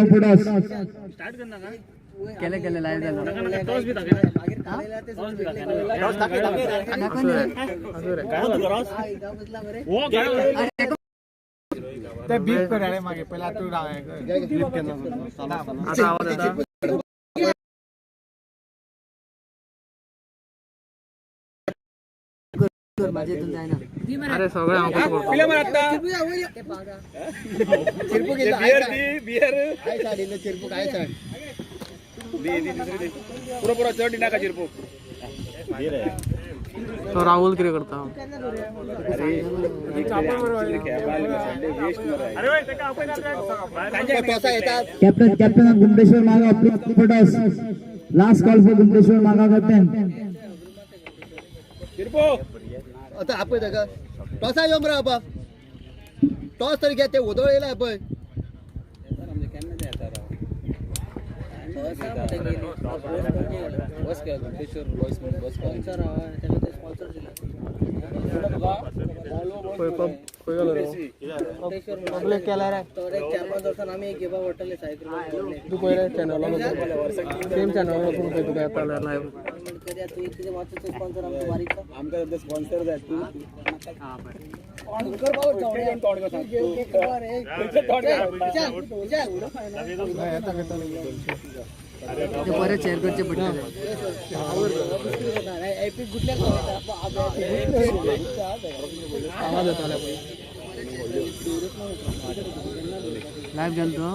Photos start करना का केले केले लाईव्ह झालं टॉस भी टाका टॉस भी टाका टॉस टाका वो काय ते बीप कर रे मागे पहिला तू बीप करणार आता आवाज येता माझे तू जाय ना अरे सगळं आपण करतो पिले मार आता चिरपू घेतला बियर बियर काय साडीला चिरपू काय साड दी पुरा पुरा चढ टाका चिरपू बियर आहे तो राहुल किती करता अरे भाई ते का आपण टोसा येतात कॅप्टन गुंडेश्वर मागा फोटोस लास्ट कॉल फॉर गुंडेश्वर मागा कॅप्टन चिरपू आता आपण का टॉसा येऊन रा बाबा टॉस तरी घ्या ते उधळलेला आपण पब्लिक केला रे तर एक 4-5 वर्षांनी आम्ही एक गिवा बॉटल सायकल तू पहिल्या चॅनलला सेम चॅनलला तू काही तुला आता लाईव्ह कधी तू इथे वाचतो स्पॉन्सर आमचं वारीचा आमका सध्या स्पॉन्सर आहे तू कर बाबा जाऊन तोड का सांग ते बरेच शेअरकडचे पडले एपिक गुटल्या आवाज येतो लाईव्ह गेलतो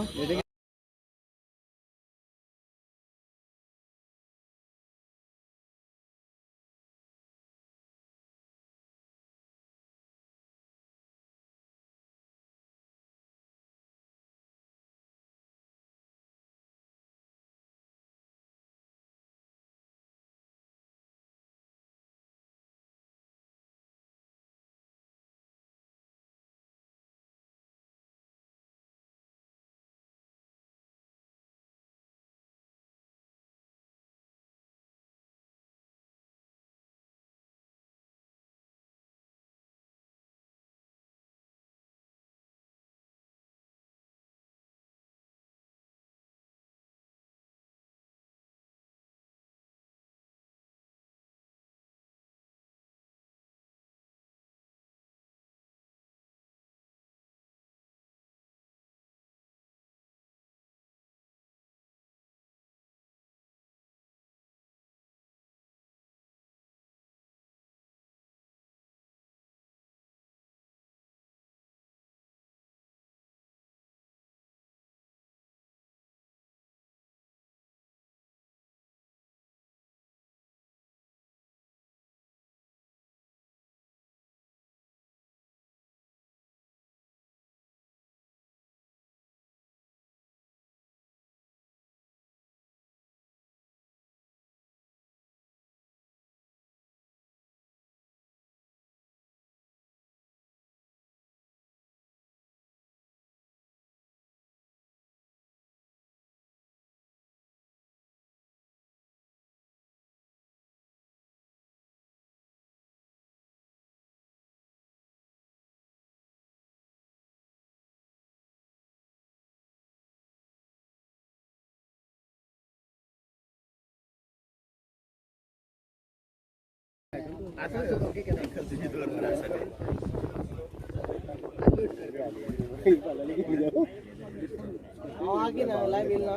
आगे ना लाईव्ह येईल ना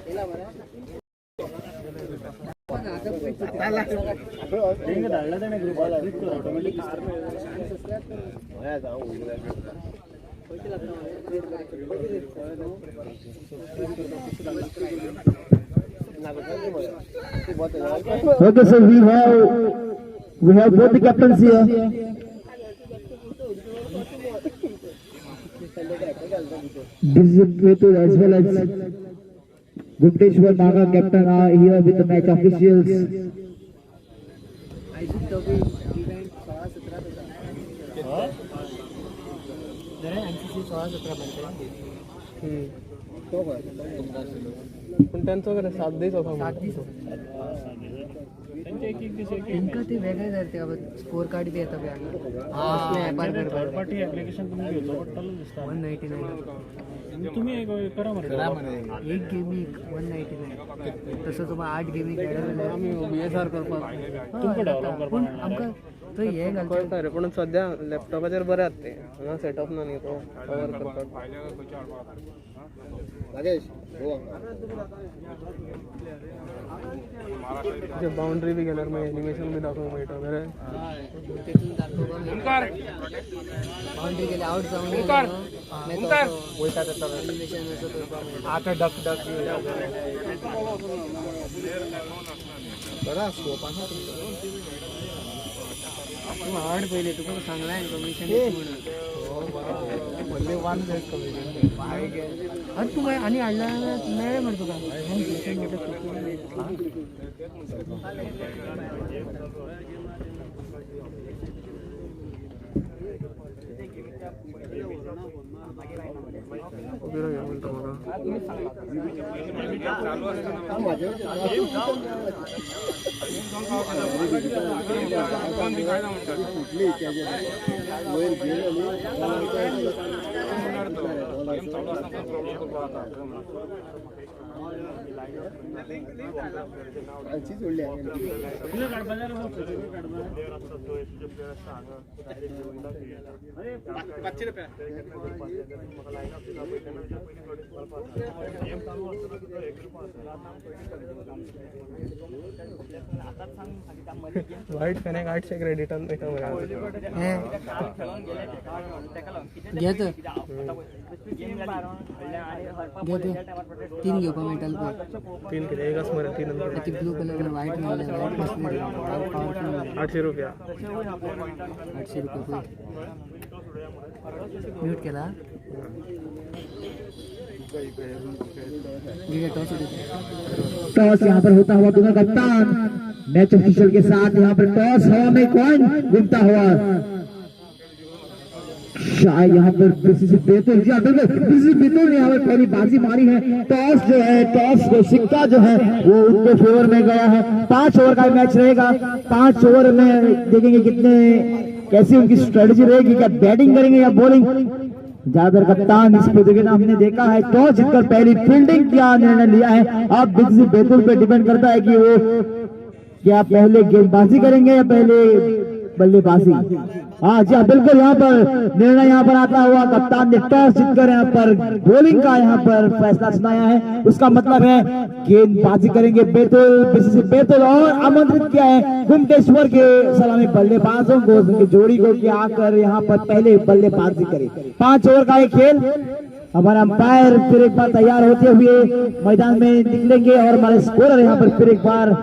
याला बरं Okay, so we have both the captains here. Distributed as well as Gupteshwar Naga captain are here with the match officials. NCC 16-17 बनते पण त्यांचं कसं 7 दिवस होता इनका ते वेगळे धरते अब स्कोर कार्ड भी येतं थर्ड पार्टी ॲप्लिकेशन तुम्ही घेतो पटल 199 तुम्ही करा एक गेमिंग 199 तसं तुम्हाला 8 गेमिंग खेळायला आम्ही BSR करपाक पण आमकां तो हे घालता रे पण सध्या लॅपटॉपाचेर बरे आहात ते हांगा सेटअप ना न्ही तो कवर करतात नागेश हो बाउंड्री बी गेल्यार मागीर एनिमेशन बी दाखोवंक मेळटा बरे तिथून दाखवून बाउंड्री गेले आउट जाऊन वयता तेका एनिमेशन असं आता डक डक बरा स्कोप आहा तू हार्ड पहिले तुका सांगलाय कमिशन म्हणून म्हणले 1 जायत कमिशन अरे तू काय आणि हाडला मेळे म्हण तुका वाईट फॅनेक 800 क्रेडिट आणि घेत 3 घेवपा मेळटाल पळय 3 किती एकच मरे 3 ती ब्लू कलर व्हाईट म्हणल्यार व्हाईट 800 रुपया 800 रुपये म्यूट केला टॉस यहाँ पर होता हुआ दोनों कप्तान मैच ऑफिशियल के साथ यहाँ पर टॉस हवा में कौन घूमता हुआ शायद यहाँ पर बीसीसी बेतुल ने यहाँ पर पहली बाजी मारी है टॉस जो है टॉस का सिक्का जो है वो उनके फेवर में गया है 5 ओवर का मैच रहेगा 5 ओवर में देखेंगे कितने कैसी उनकी स्ट्रेटेजी रहेगी क्या बैटिंग करेंगे या बॉलिंग ज्यादातर कप्तान इस प्रतियोगिता हमने देखा है टॉस जीतकर पहली फील्डिंग क्या निर्णय लिया है अब बीसीसी बेतुल पे डिपेंड करता है कि वो क्या पहले गेंदबाजी करेंगे या पहले बल्लेबाजी हाँ जी हाँ बिल्कुल यहाँ पर निर्णय यहाँ पर आता हुआ कप्तान ने टॉस जीतकर यहाँ पर बॉलिंग का यहाँ पर फैसला सुनाया है उसका मतलब है गेंदबाजी करेंगे बेतुल बीसीसी बेतुल और आमंत्रित किया है गुमटेश्वर के सलामी बल्लेबाजों को उनकी जोड़ी को कि आकर यहाँ पर पहले बल्लेबाजी करे 5 ओवर का एक खेल हमारे अंपायर फिर एक बार तैयार होते हुए मैदान में निकलेंगे और हमारे स्कोरर यहाँ पर फिर एक बार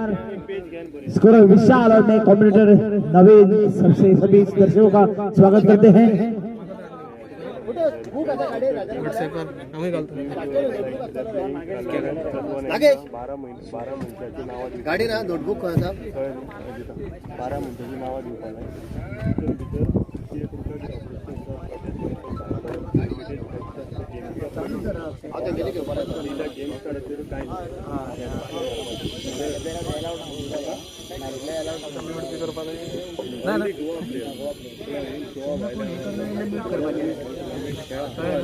स्कोरर विशाल और मैं कमेंटेटर नवीन सबसे सभी दर्शकों का स्वागत करते हैं नागेश गाडी ना नोटबुक कोणाचा 12 मिनिटाची नावं दिवपाला आता गेले की बरं गेम काढायचं काय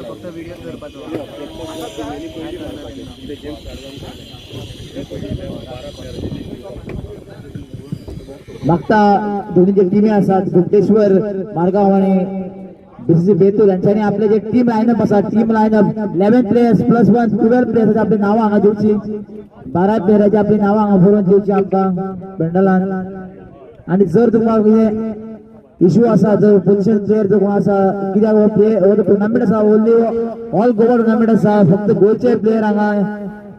फक्त व्हिडिओ करपाचो मागता दोन्ही जे टीमी असतात गुप्तेश्वर मारगाव आणि बीसीसी बेतूल यांच्यानी आपले जे टीम लाईनअप असतात team line-up 11 players plus 1 12 players आपली नावं हांगा दिवची 12 प्लेयरांची आपली नावं हांगा बरोवन दिवची आमकां बंडलान आणि जर तुमकां इश्यू असा जर पोझिशन प्लेयर जो कोण असा कित्याक हो प्लेयर हो टुर्नामेंट असा ओनली ऑल गोवा टुर्नामेंट असा फक्त गोंयचे प्लेयर हांगा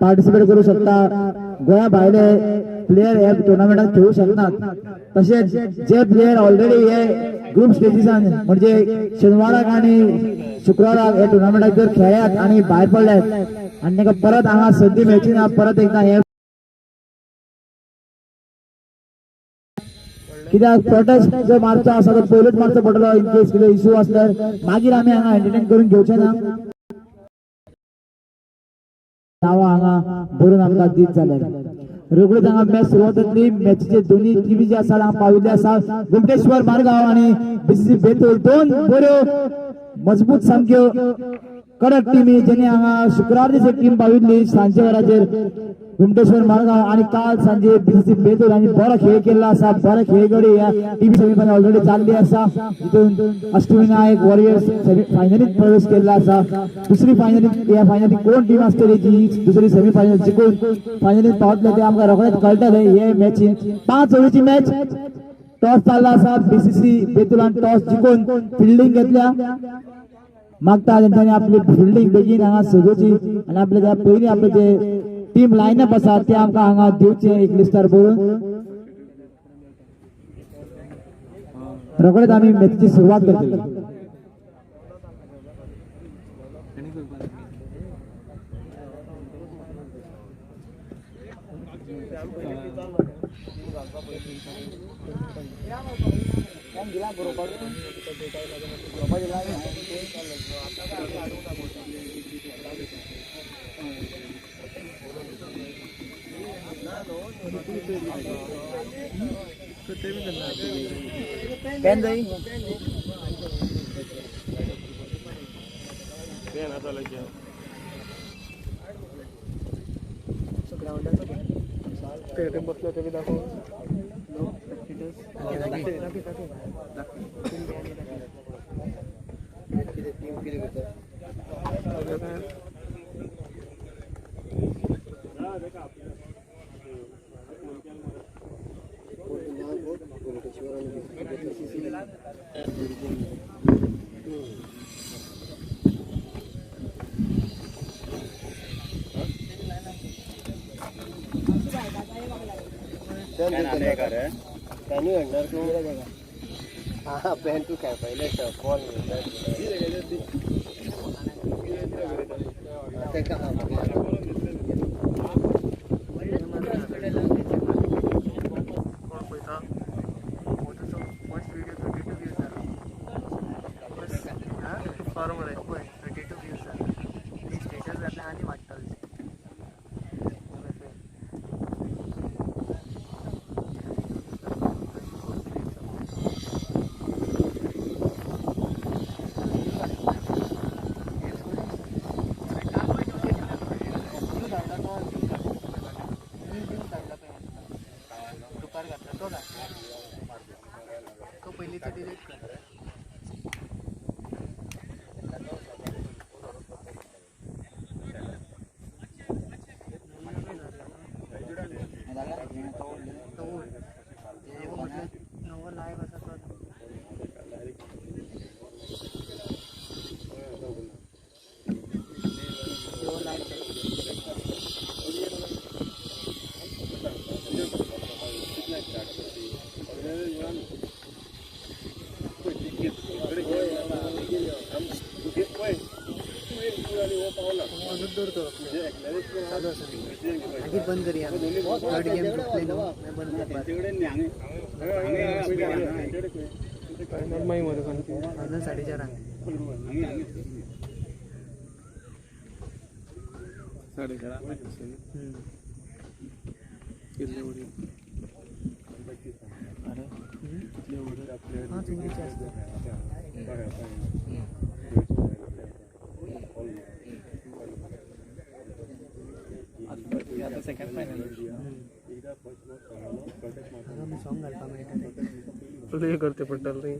पार्टिसिपेट करू शकता गोंया भायले प्लेयर हे टुर्नामेंटात खेळू शकतात तसेच जे प्लेयर ऑलरेडी हे ग्रुप स्टेजीसान म्हणजे शेनवाराक आणि शुक्रवाराक हे टुर्नामेंटात जर खेळ्यात आणि भायर पडल्यात आणि तांकां परत हांगा संधी मेळची ना परत एकदा हे कित्याक प्रोटेस्ट जर मारचो आसा तर पयलूच मारचो पडटलो इन केस कितें इश्यू आसल्यार मागीर आमी हांगा एंटरटेन करून घेवचे ना नावा हांगा बरोवन आमकां दीत जाल्यार रोखडीच हांगा मॅच सुरवात जातली मॅचीचे दोन्ही टिमी जे आसा हांगा पाविल्ले आसा गुमटेश्वर मारगांव आणि बीसीसी बेतूल दोन बऱ्यो मजबूत सामक्यो कडक टिमी जेणे हांगा शुक्रार दिसा टीम पाविल्ली सांजे वराचेर गुमटेश्वर मारगांव आणि काल सांजे बीसीसी बेतूल हांणी बरो खेळ केल्लो आसा बरो खेळगडे ह्या टीमी सेमीफायनल ऑलरेडी जाल्ली आसा तितून अष्टविनायक वॉरियर्स फायनलीत प्रवेश केल्लो आसा दुसरी फायनलीत ह्या फायनलीत कोण टीम आसतली जी दुसरी सेमीफायनल जिखून फायनलीत पावतले ते आमकां रोखडेच कळटले हे मॅचीन 5 ओव्हरीची मॅच टॉस चालला आसा बीसीसी बेतूलान टॉस जिखून फिल्डिंग घेतल्या मागता तेंच्यांनी आपली फिल्डिंग बेगीन हांगा सजोवची आनी आपले त्या पयलीं आपले जे टीम लायनअप आसा ते आमकां हांगा दिवचे एक लिस्टार बरोवन रोखडेच आमी मॅचीची सुरवात करतली पेन जाई ते बसलं ते बी दाखव Can you understand? Ah, pen to cap. Let's call. बंद करूया थर्ड गेम जिंकले ना बंद माई मध्ये कंटिन्यू अजून 4:30 हाँ चुंगीचे असते सेकंड फायनल मी सॉन्ग घालपा मेळटा प्ले करते पडटल रे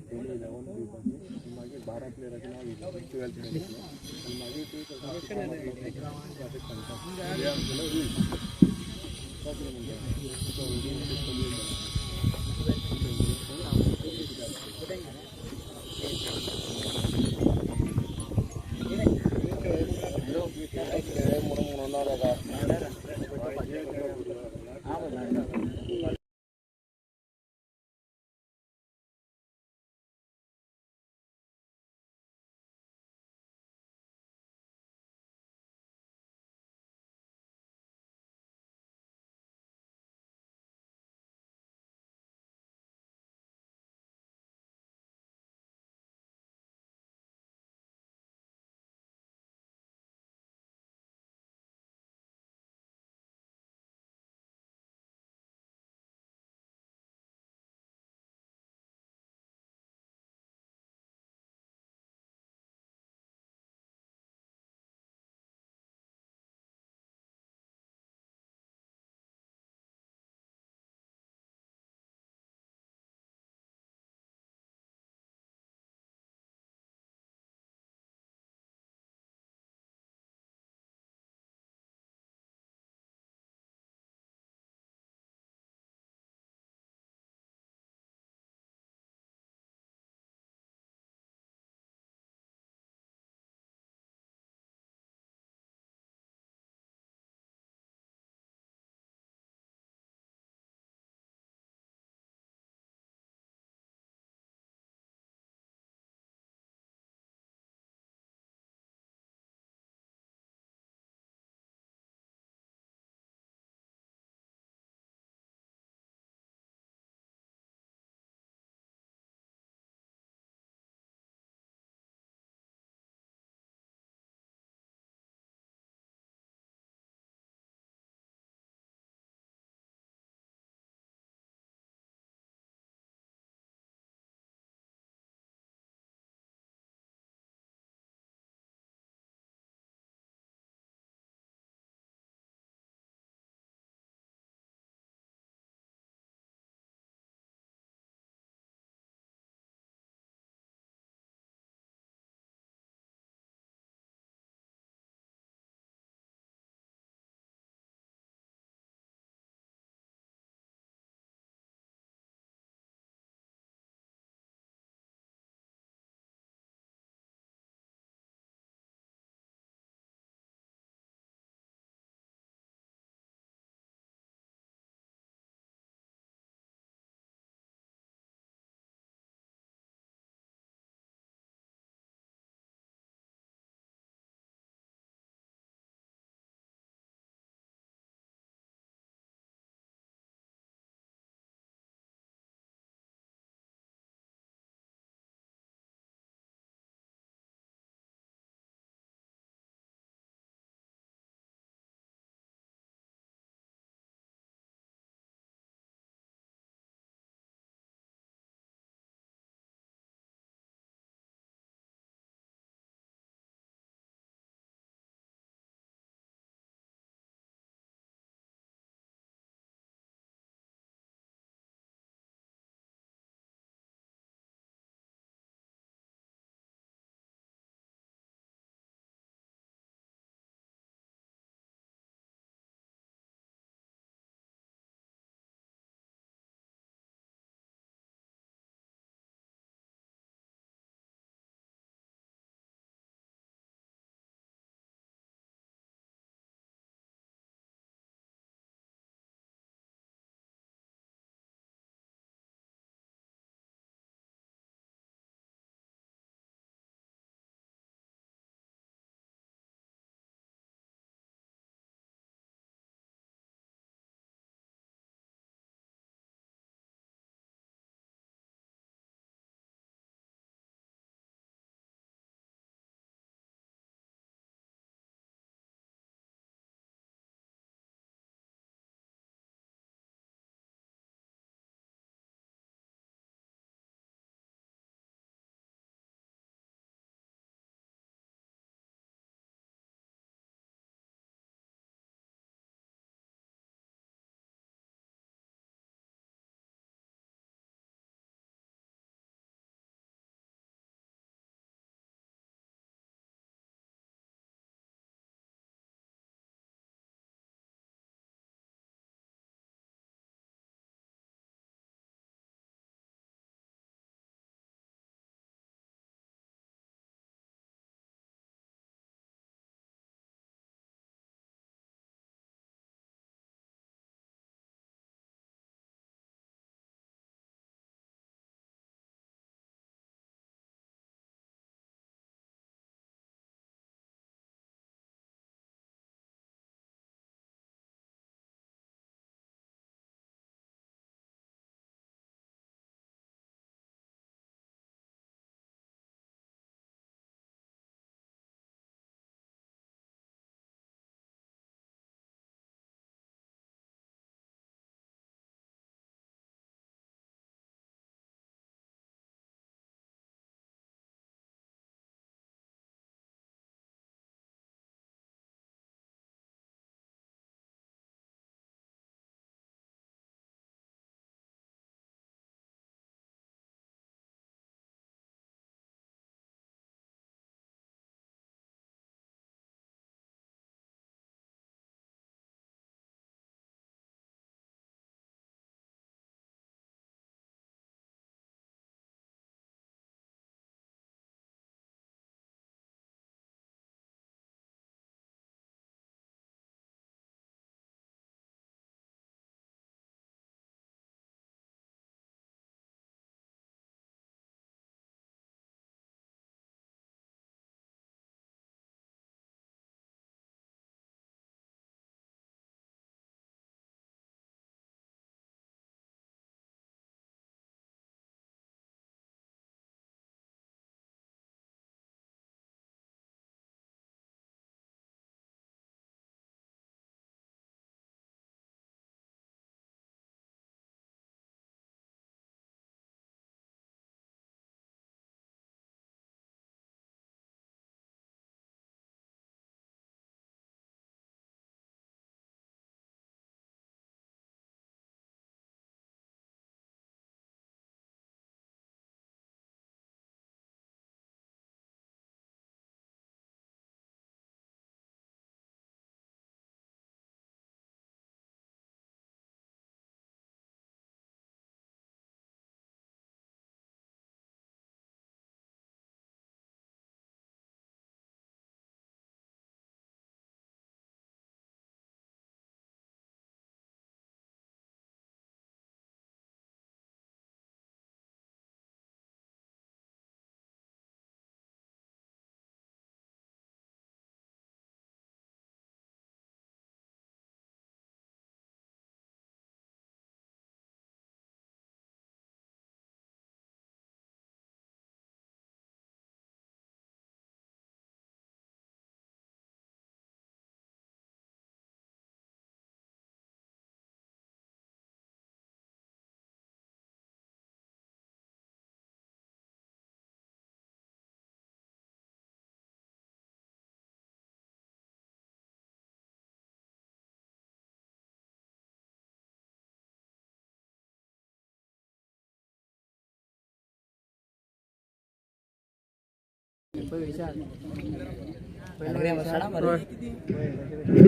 फिर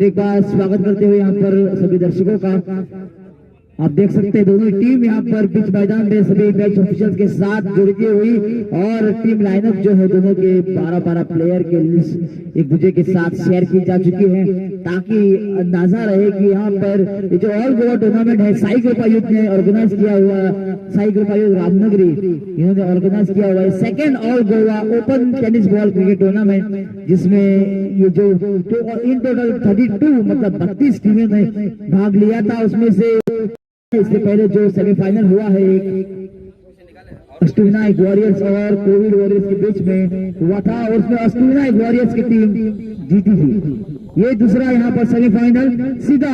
एक बार स्वागत करते हुए यहाँ पर सभी दर्शकों का। आप देख सकते हैं दोनों टीम यहाँ पर बीच मैदान में सभी मैच ऑफिशियल्स के साथ जुड़ी हुई और टीम लाइनअप जो है दोनों के 12-12 प्लेयर के लिस्ट एक दूसरे के साथ शेयर की जा चुकी है, ताकि अंदाजा रहे कि यहाँ पर ये जो ऑल गोवा टूर्नामेंट है साई ग्रुप आयुक्त ने ऑर्गेनाइज किया हुआ, साई ग्रुप आयुक्त रामनगरी इन्होंने ऑर्गेनाइज किया हुआ है second all Goa open tennis ball cricket tournament, जिसमें ये जो इन टोटल 32 मतलब 32 टीमें ने भाग लिया था। उसमें से इससे पहले जो सेमीफाइनल हुआ है एक अष्टविनायक वॉरियर्स और कोविड वॉरियर्स के बीच में हुआ था और उसमें अष्टविनायक वॉरियर्स की टीम जीती थी। ये दूसरा यहाँ पर सेमीफाइनल सीधा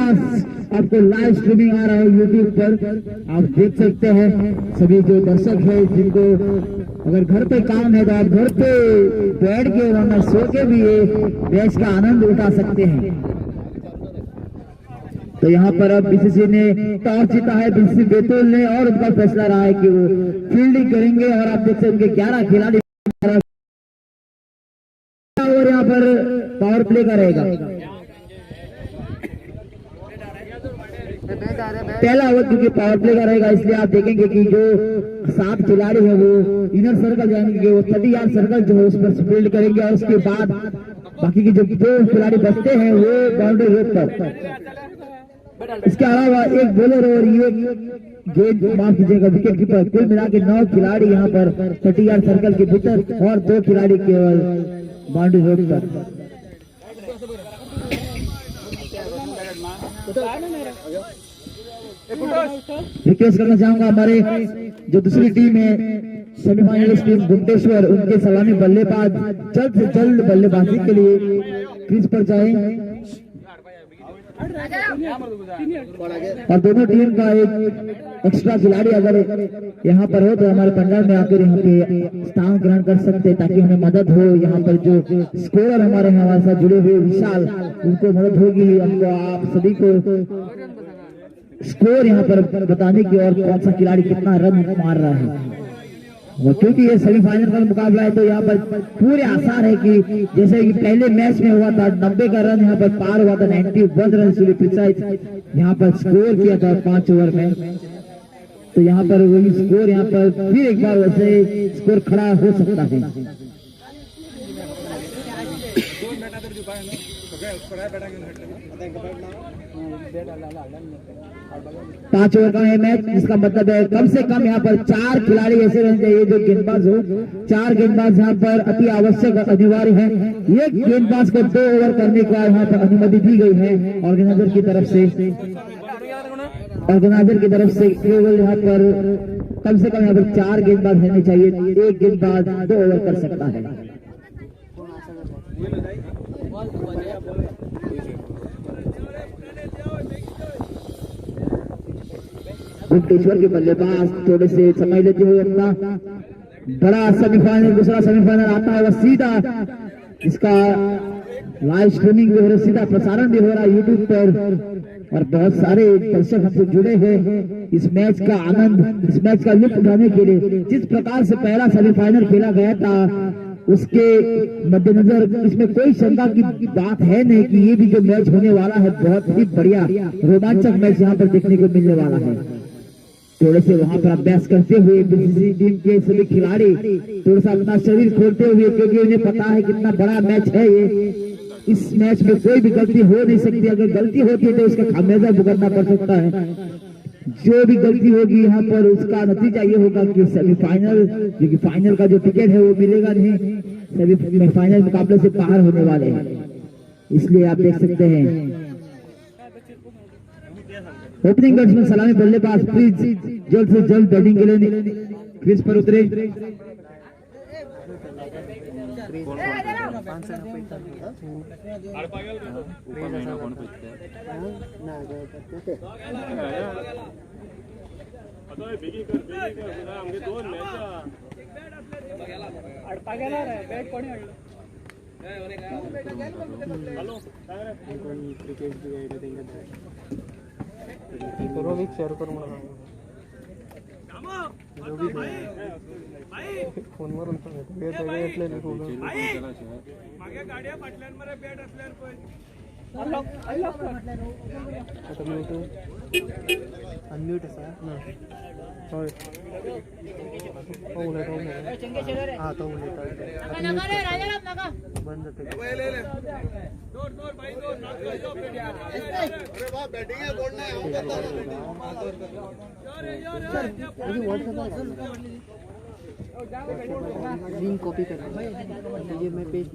आपको लाइव स्ट्रीमिंग आ रहा है यूट्यूब पर, आप देख सकते हैं। सभी जो दर्शक है जिनको अगर घर पे काम है तो आप घर पे बैठ के वरना सो के भी ये मैच का आनंद उठा सकते हैं। तो यहाँ पर अब बीसीसी ने टॉस जीता है, बीसीसी बैतूल ने, और उनका फैसला रहा है कि वो फील्डिंग करेंगे और आप देख सकते हैं उनके 11 खिलाड़ी और यहाँ पर पावर प्ले का रहेगा। पहला ओवर क्योंकि पावर प्ले का रहेगा इसलिए आप देखेंगे कि जो 7 खिलाड़ी है वो इनर सर्कल जाएंगे, वो 30 यार्ड सर्कल जो है उस पर फील्ड करेंगे और उसके बाद बाकी के जो 2 खिलाड़ी बचते हैं वो बाउंड्री रोड पर। इसके अलावा एक बॉलर और ये गेंद माफ कीजिएगा विकेट कीपर, कुल मिला के 9 खिलाड़ी यहाँ पर 30 यार्ड सर्कल के भीतर और 2 खिलाड़ी केवल बाउंड्री रोड पर। रिक्वेस्ट करना चाहूंगा हमारे जो दूसरी टीम है सेमीफाइनलिस्ट टीम गुंटेश्वर, उनके सलामी बल्लेबाज जल्द से जल्द बल्लेबाजी के लिए क्रीज पर जाएं और दोनों टीम का एक एक्स्ट्रा खिलाड़ी अगर यहाँ पर हो तो हमारे पंजाब में आकर यहाँ पे स्थान ग्रहण कर सकते हैं, ताकि हमें मदद हो। यहाँ पर जो स्कोरर हमारे साथ जुड़े हुए विशाल, उनको मदद होगी हमको, आप सभी को स्कोर यहाँ पर बताने की और कौन सा खिलाड़ी कितना रन मार रहा है। और क्योंकि ये सेमीफाइनल का मुकाबला है तो यहाँ पर पूरे आसार है कि जैसे कि पहले मैच में हुआ था 90 का रन यहाँ पर पार हुआ था, 91 रन से प्रिसाइज यहाँ पर स्कोर किया था 5 ओवर में। तो यहाँ पर वही स्कोर यहाँ पर फिर एक बार वैसे स्कोर खड़ा हो सकता है। 5 ओवर का है मैच, इसका मतलब है कम से कम यहाँ पर 4 खिलाड़ी ऐसे रहने चाहिए जो गेंदबाज हो। 4 गेंदबाज यहाँ पर अति आवश्यक अनिवार्य है। एक गेंदबाज को 2 ओवर करने का यहाँ पर अनुमति दी गई है ऑर्गेनाइजर की तरफ से। केवल यहाँ पर कम से कम यहाँ पर 4 गेंदबाज रहने चाहिए, एक गेंदबाज 2 ओवर कर सकता है। गुंटेश्वर के बल्लेबाज थोड़े से समय लेते हुए अपना बड़ा सेमीफाइनल, दूसरा सेमीफाइनल आता है वह सीधा, इसका लाइव स्ट्रीमिंग भी हो रहा है, सीधा प्रसारण भी हो रहा है यूट्यूब पर और बहुत सारे दर्शक हमसे जुड़े हैं इस मैच का आनंद, इस मैच का लुत्फ उठाने के लिए। जिस प्रकार से पहला सेमीफाइनल खेला गया था उसके मद्देनजर इसमें कोई शंका की बात है नहीं कि ये भी जो मैच होने वाला है बहुत ही बढ़िया रोमांचक मैच यहाँ पर देखने को मिलने वाला है। थोड़े से वहां पर अभ्यास करते हुए बीसीसी टीम के सभी खिलाड़ी थोड़ा सा अपना शरीर खोलते हुए, क्योंकि उन्हें पता है कितना बड़ा मैच है ये। इस मैच में कोई भी गलती हो नहीं सकती, अगर गलती होती है तो उसका खामियाजा भुगतना पड़ सकता है। जो भी गलती होगी यहाँ पर उसका नतीजा ये होगा कि सेमीफाइनल, क्योंकि फाइनल का जो टिकट है वो मिलेगा नहीं, सेमीफाइनल मुकाबले से बाहर होने वाले हैं। इसलिए आप देख सकते हैं ओपनिंग बैट्समैन सलामी बल्लेबाज प्लीज जल्द से जल्द बैटिंग के लिए क्रीज पर उतरे। रोविक शेअर करू मला फोनवरून सांगतो बॅट वगैरे घेतलेली फोन आता म्यूट अनम्यूट आहे सर ना होय हा तो बंद ते लिंक कॉपी करना ये मैं पेज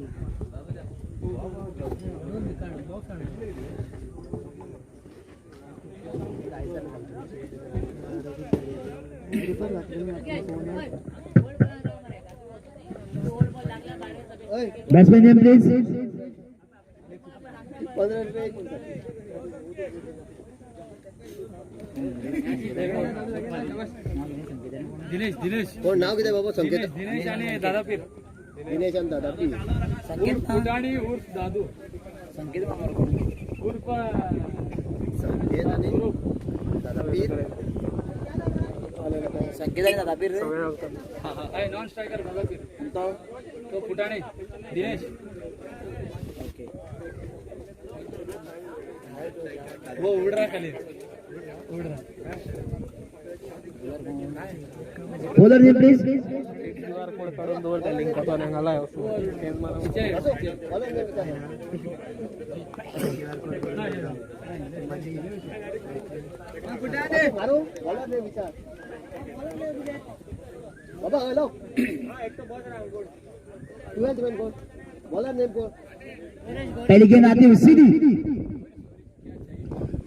बैट्समैन नेम प्लीज। 15 रुपये दिनेश कोण नाव किती बाबा संकेत दिनेश आणि दादा पीर दिनेश आणि दादा पी फुटाणी उर्फ दादू संकेत उर्फ संकेत आणि दादा पीर संकेत आणि दादा पीर नॉन स्ट्रायकर दादा पीर तो फुटाणे दिनेश वो उड़ रहा खाली उड़ रहा bowler name please. QR code काढून दोन त्या लिंक पाठवून आलाय स्कॅन मारा मारो बॉलर ने विचार बाबा हेलो 12 रन कोण बॉलर नेम कोण पहली गेंद आती हुई सीधी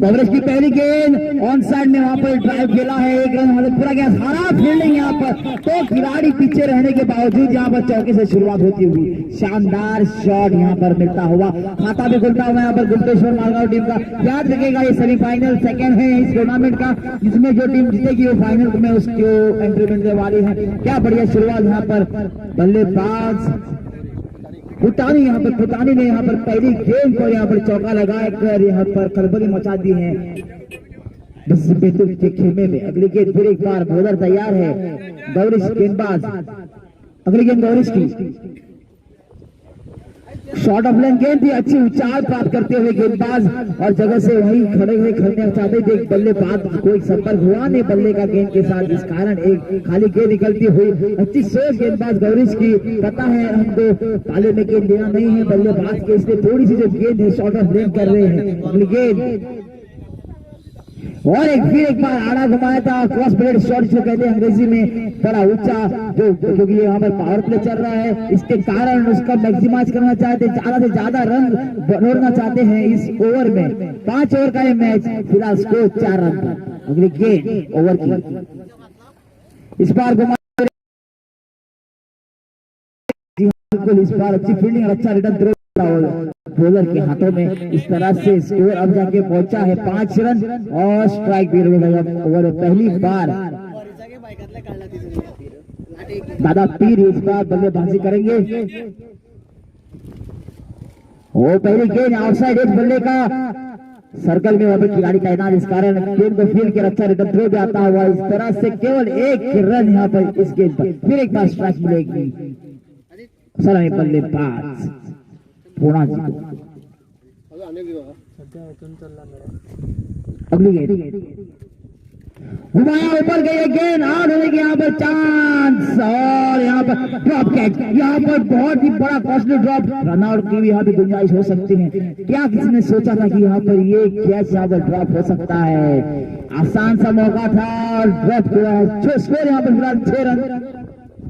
कवरेज की पहली गेंद ऑन साइड में वहां पर ड्राइव खेला है, एक रन वाले पूरा गया सारा फील्डिंग यहाँ पर, तो खिलाड़ी पीछे रहने के बावजूद यहाँ पर चौके से शुरुआत होती हुई शानदार शॉट यहाँ पर मिलता हुआ, खाता भी खुलता हुआ यहाँ पर गुप्तेश्वर मालगांव टीम का। याद रखेगा ये सेमीफाइनल सेकंड है इस टूर्नामेंट का, जिसमें जो टीम जीतेगी वो फाइनल में उसको एंट्री मिलने वाली है। क्या बढ़िया शुरुआत यहाँ पर बल्लेबाज भूटानी ने यहाँ पर पहली गेंद पर यहाँ पर चौका लगाकर यहाँ पर खलबली मचा दी है के खेमे में। अगली गेंद फिर एक बार बॉलर तैयार है, गौरीश गेंदबाज, अगली गेंद गौरीश की शॉर्ट ऑफ लेन गेंद थी, अच्छी उछाल प्राप्त करते हुए गेंदबाज और जगह से वहीं खड़े हुए खेलना चाहते थे, बल्लेबाज कोई संपर्क हुआ नहीं बल्ले का गेंद के साथ, जिस कारण एक खाली गेंद निकलती हुई। अच्छी सोच गेंदबाज गौरीश की, पता है हमको पाले में गेंद देना नहीं है बल्लेबाज के, इसलिए थोड़ी सी जो गेंद है शॉर्ट ऑफ लेन कर रहे हैं। अगली गेंद और फिर एक बार आड़ा घुमाया था, क्रॉस ब्लेड शॉट जो कहते हैं अंग्रेजी में, बड़ा ऊंचा जो क्योंकि यहाँ पर पावर प्ले चल रहा है, इसके कारण उसका मैक्सिमाइज करना चाहते, ज्यादा से ज्यादा रन बटोरना चाहते हैं इस ओवर में। 5 ओवर का ये मैच, फिलहाल स्कोर 4 रन का। अगली गेंद ओवर की, इस बार घुमा इस बार अच्छी फील्डिंग, अच्छा रिटर्न थ्रो बॉलर के हाथों में, इस तरह से स्कोर अब जाके पहुंचा है 5 रन और स्ट्राइक भी ओवर पहली बार दादा पीर इस बार बल्लेबाजी करेंगे। वो पहली गेंद आउटसाइड एज बल्ले का सर्कल में वहां पर खिलाड़ी तैनात, इस कारण गेंद को फील्ड के अच्छा रिटर्न थ्रो भी आता हुआ, इस तरह से केवल 1 रन यहाँ पर इस गेंद पर, फिर एक बार स्ट्राइक मिलेगी सलामी बल्लेबाज पुणा जी को। अगली गेंद घुमाया, ऊपर गई गेंद, आउट होने के यहाँ पर चांस, और यहाँ पर ड्रॉप कैच, यहाँ पर बहुत ही बड़ा कॉस्टली ड्रॉप, रन आउट की भी यहाँ पे गुंजाइश हो सकती है। क्या किसी ने सोचा था कि यहाँ पर ये कैच यहाँ पर ड्रॉप हो सकता है? आसान सा मौका था और ड्रॉप हुआ है। स्कोर यहाँ पर फिलहाल 6 रन,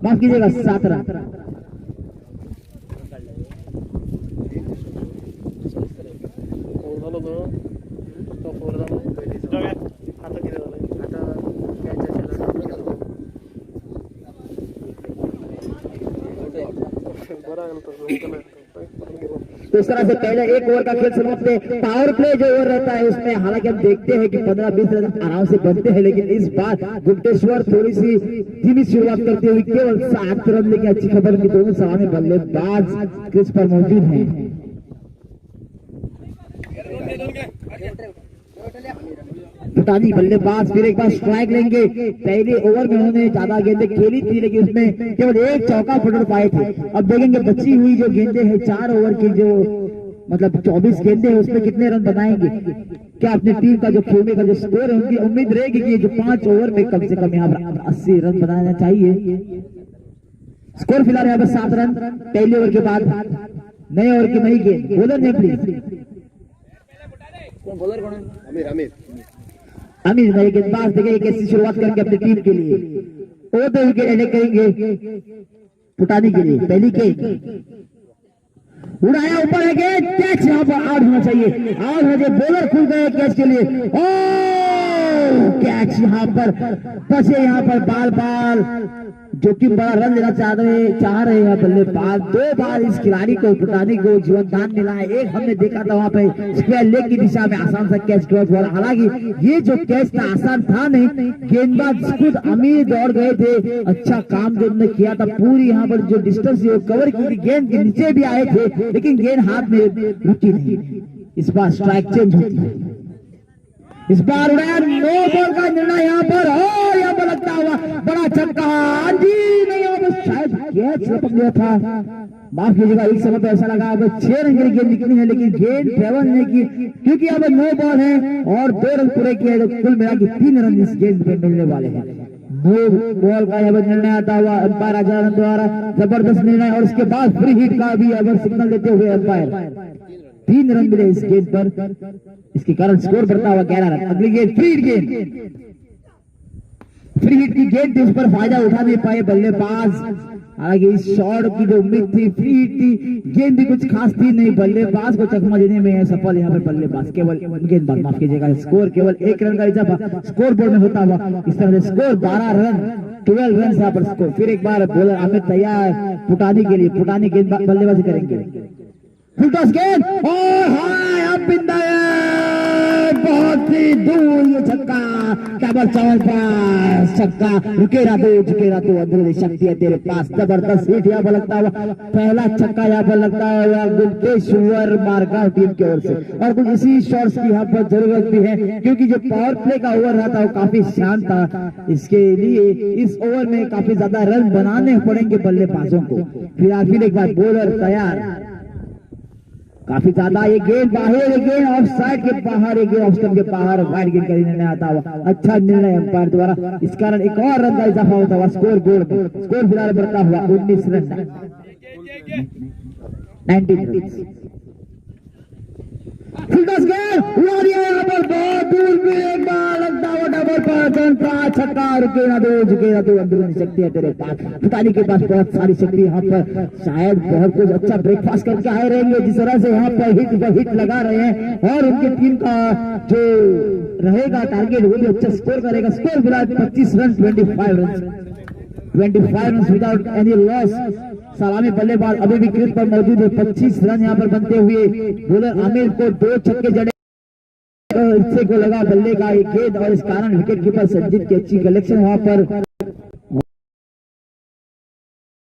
माफ कीजिएगा 7 रन। तो इस तरह से पहले 1 ओवर का खेल समाप्त है। पावर प्ले जो ओवर रहता है उसमें हालांकि हम देखते हैं कि 15-20 रन आराम से बनते हैं, लेकिन इस बार गुप्तेश्वर थोड़ी सी धीमी शुरुआत करते हुए केवल 7 रन लेके अच्छी खबर की दोनों सलामी बल्लेबाज क्रीज पर मौजूद हैं। भूटानी बल्लेबाज फिर एक बार स्ट्राइक लेंगे। पहले ओवर में उन्होंने ज्यादा गेंदें खेली थी लेकिन उसमें केवल एक चौका पकड़ पाए थे। अब देखेंगे बची हुई जो गेंदें हैं 4 ओवर की जो मतलब 24 गेंदें हैं उसमें कितने रन बनाएंगे। क्या अपनी टीम का जो खेलने का जो स्कोर है उनकी उम्मीद रहेगी कि जो 5 ओवर में कम से कम यहाँ पर 80 रन बनाना चाहिए। स्कोर फिलहाल यहाँ पर 7 रन पहले ओवर के बाद। नए ओवर की नई गेंद बॉलर ने प्लीज अमीर नए गेंदबाज देखेंगे कैसी शुरुआत करेंगे अपनी टीम के लिए। ओवर विकेट एंड करेंगे भूटानी के लिए। पहली गेंद उड़ाया ऊपर है गेंद, कैच यहाँ पर आउट होना चाहिए। आउट हो जाए, बॉलर खुल गए कैच के लिए। ओ कैच यहाँ पर बचे, यहाँ पर बाल बाल जो कि बड़ा रन लेना चाह रहे हैं बल्लेबाज। 2 बार इस खिलाड़ी को भूटानी को जीवन दान मिला है। एक हमने देखा था वहां पे स्क्वायर लेग की दिशा में आसान सा कैच क्रॉस बॉल। हालांकि ये जो कैच था आसान था नहीं, गेंदबाज खुद अमीर दौड़ गए थे। अच्छा काम जो उन्होंने किया था, पूरी यहाँ पर जो डिस्टेंस कवर की गेंद के नीचे भी आए थे लेकिन गेंद हाथ में रुकी नहीं। इस बार स्ट्राइक चेंज होती है। इस बार उड़ाया, 9 बॉल का निर्णय यहाँ पर और यहाँ पर लगता हुआ बड़ा छक्का। हाँ जी, नहीं यहाँ पर शायद कैच लपक गया था, माफ कीजिएगा। एक समय पे ऐसा लगा अब 6 रन की गेंद निकली है लेकिन गेंद ट्रेवल नहीं की क्योंकि अब 9 बॉल है और 2 रन पूरे किए तो कुल मिला के 3 रन इस गेंद पे मिलने वाले हैं। 2 बॉल का यहाँ पर निर्णय आता हुआ अंपायर आचार्य द्वारा, जबरदस्त निर्णय। और उसके बाद फ्री हिट का भी अगर सिग्नल देते हुए अंपायर 3 रन मिले इस गेंद पर। इसके कारण स्कोर बढ़ता हुआ 11 रन। अगली गेंद फ्री हिट गेंद, फ्री हिट की गेंद थी, उस पर फायदा उठा नहीं पाए बल्लेबाज। हालांकि इस शॉट की जो उम्मीद थी, फ्री हिट थी, गेंद भी कुछ खास थी नहीं। बल्लेबाज को चकमा देने में है सफल यहाँ पर बल्लेबाज, केवल गेंदबाज माफ कीजिएगा। स्कोर केवल 1 रन का इजाफा स्कोर बोर्ड में होता हुआ इस तरह से स्कोर 12 रन 12 रन यहाँ पर स्कोर। फिर एक बार बॉलर आमिर तैयार भूटानी के लिए। भूटानी गेंद बल्लेबाजी करेंगे। फुलटॉस गेंद और हाय अब बिंदा बहुत ही दूर ये छक्का, डबल चौका छक्का। रुके ना तो अंदरूनी शक्ति है तेरे पास। जबरदस्त हिट यहाँ पर लगता हुआ पहला छक्का यहाँ पर लगता हुआ गुलकेश्वर मारगांव टीम की ओर से। और कुछ इसी शॉट्स की यहाँ पर जरूरत भी है क्योंकि जो पावर प्ले का ओवर रहा था वो काफी शांत था। इसके लिए इस ओवर में काफी ज्यादा रन बनाने पड़ेंगे बल्लेबाजों को। फिर एक बार बॉलर तैयार, काफी ज्यादा ये गेंद बाहर, ये गेंद ऑफ साइड के बाहर, ये गेंद ऑफ स्टंप के बाहर वाइड गेंद का निर्णय आता हुआ। अच्छा निर्णय अंपायर द्वारा, इस कारण एक और रन का इजाफा होता हुआ स्कोर बोर्ड में। स्कोर फिलहाल बढ़ता हुआ 19 रन 19 रन। फुलटॉस गेंद उड़ा दिया यहाँ पर बहुत दूर भी, एक बार लगता हुआ डबल पर छक्का। रुके ना दो अंदरूनी शक्ति है तेरे पास। भूटानी के पास बहुत सारी शक्ति यहाँ पर, शायद बहुत कुछ अच्छा ब्रेकफास्ट करके आए रहेंगे जिस तरह से यहाँ पर हिट लगा रहे हैं। और उनकी टीम का जो रहेगा टारगेट वो भी अच्छा स्कोर करेगा। स्कोर फिलहाल 25 run 25 run without any loss. सलामी बल्लेबाज अभी भी क्रीज पर मौजूद है। 25 रन यहाँ पर बनते हुए बॉलर आमिर को 2 छक्के जड़े, इससे को लगा बल्ले का एक गेंद और इस कारण विकेट कीपर संजीत की अच्छी कलेक्शन वहां पर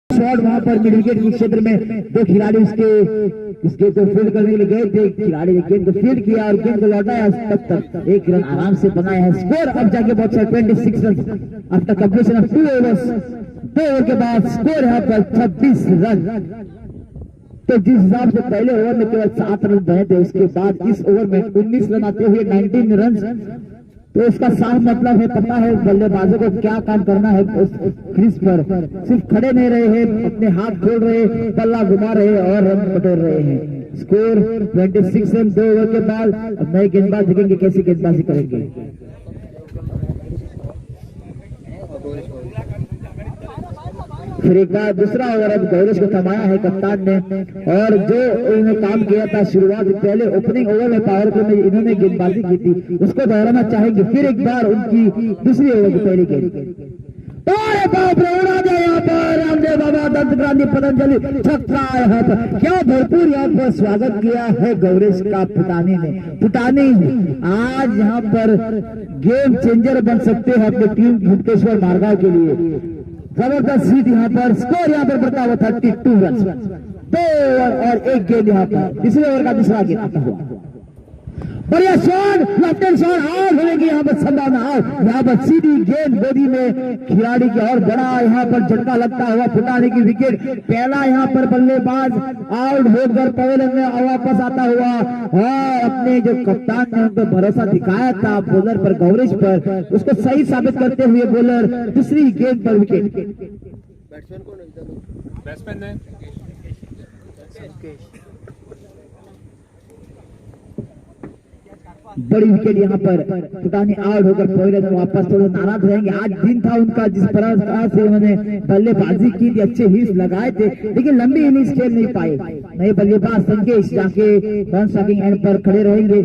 शॉट वहां पर मिड विकेट के क्षेत्र में 2 खिलाड़ी इसके तो फील्ड करने के लिए गए थे। खिलाड़ी ने गेंद को फील्ड किया और गेंद को लौटाया, तब 1 रन आराम से बनाया है। स्कोर अब जाके बहुत 26 run after completion of 2 overs. 2 over के बाद स्कोर यहाँ पर 26 रन। तो जिस हिसाब से पहले ओवर में केवल 7 रन बने थे, उसके बाद इस ओवर में 19 रन आते हुए 19 रन, तो इसका साफ मतलब है, पता है बल्लेबाजों को क्या काम करना है। उस क्रीज पर सिर्फ खड़े नहीं रहे हैं, अपने हाथ खोल रहे, बल्ला घुमा रहे और रन बटोर रहे हैं। स्कोर 26 रन 2 ओवर के बाद। अब नए गेंदबाज देखेंगे कैसी गेंदबाजी करेंगे। फिर एक बार दूसरा ओवर अब गौरेश को थमाया है कप्तान ने, और जो इन्होंने काम किया था शुरुआत पहले ओपनिंग ओवर में पावर प्ले में इन्होंने गेंदबाजी की थी उसको दोहराना चाहेंगे। फिर एक बार उनकी दूसरी ओवर की पहली गेंद उड़ा दिया यहाँ पर रामदेव बाबा दंत क्रांति पतंजलि छक्का यहाँ पर। क्या भरपूर यहाँ पर स्वागत किया है गौरेश का भूटानी ने। भूटानी आज यहाँ पर गेम चेंजर बन सकते हैं अपनी टीम गुप्तेश्वर मारगांव के लिए। जबरदस्त सीट यहाँ पर। स्कोर यहाँ पर बढ़ता हुआ 32 रन। 2 ओवर और 1 गेंद यहाँ पर। तीसरे ओवर का दूसरा गेंद आता हुआ, बढ़िया शॉट, लेफ्ट हैंड शॉट, संभावना। यहाँ पर सीधी गेंद गोदी में खिलाड़ी की और बड़ा यहाँ पर झटका लगता हुआ फुटाने की विकेट। पहला यहाँ पर बल्लेबाज आउट होकर पवेलियन में वापस आता हुआ और अपने जो कप्तान ने उन पर भरोसा दिखाया था बॉलर पर गौरीश पर, उसको सही साबित करते हुए बॉलर दूसरी गेंद पर विकेट। बैट्समैन कौन है? बैट्समैन है बड़ी विकेट यहाँ पर फुटानी आउट होकर पवेलियन में वापस। थोड़े नाराज रहेंगे, आज दिन था उनका जिस तरह से उन्होंने बल्लेबाजी की थी, अच्छे हिट्स लगाए थे लेकिन लंबी इनिंग्स खेल नहीं पाए। नए बल्लेबाज संकेश जाके रन स्ट्राइकिंग एंड पर खड़े रहेंगे।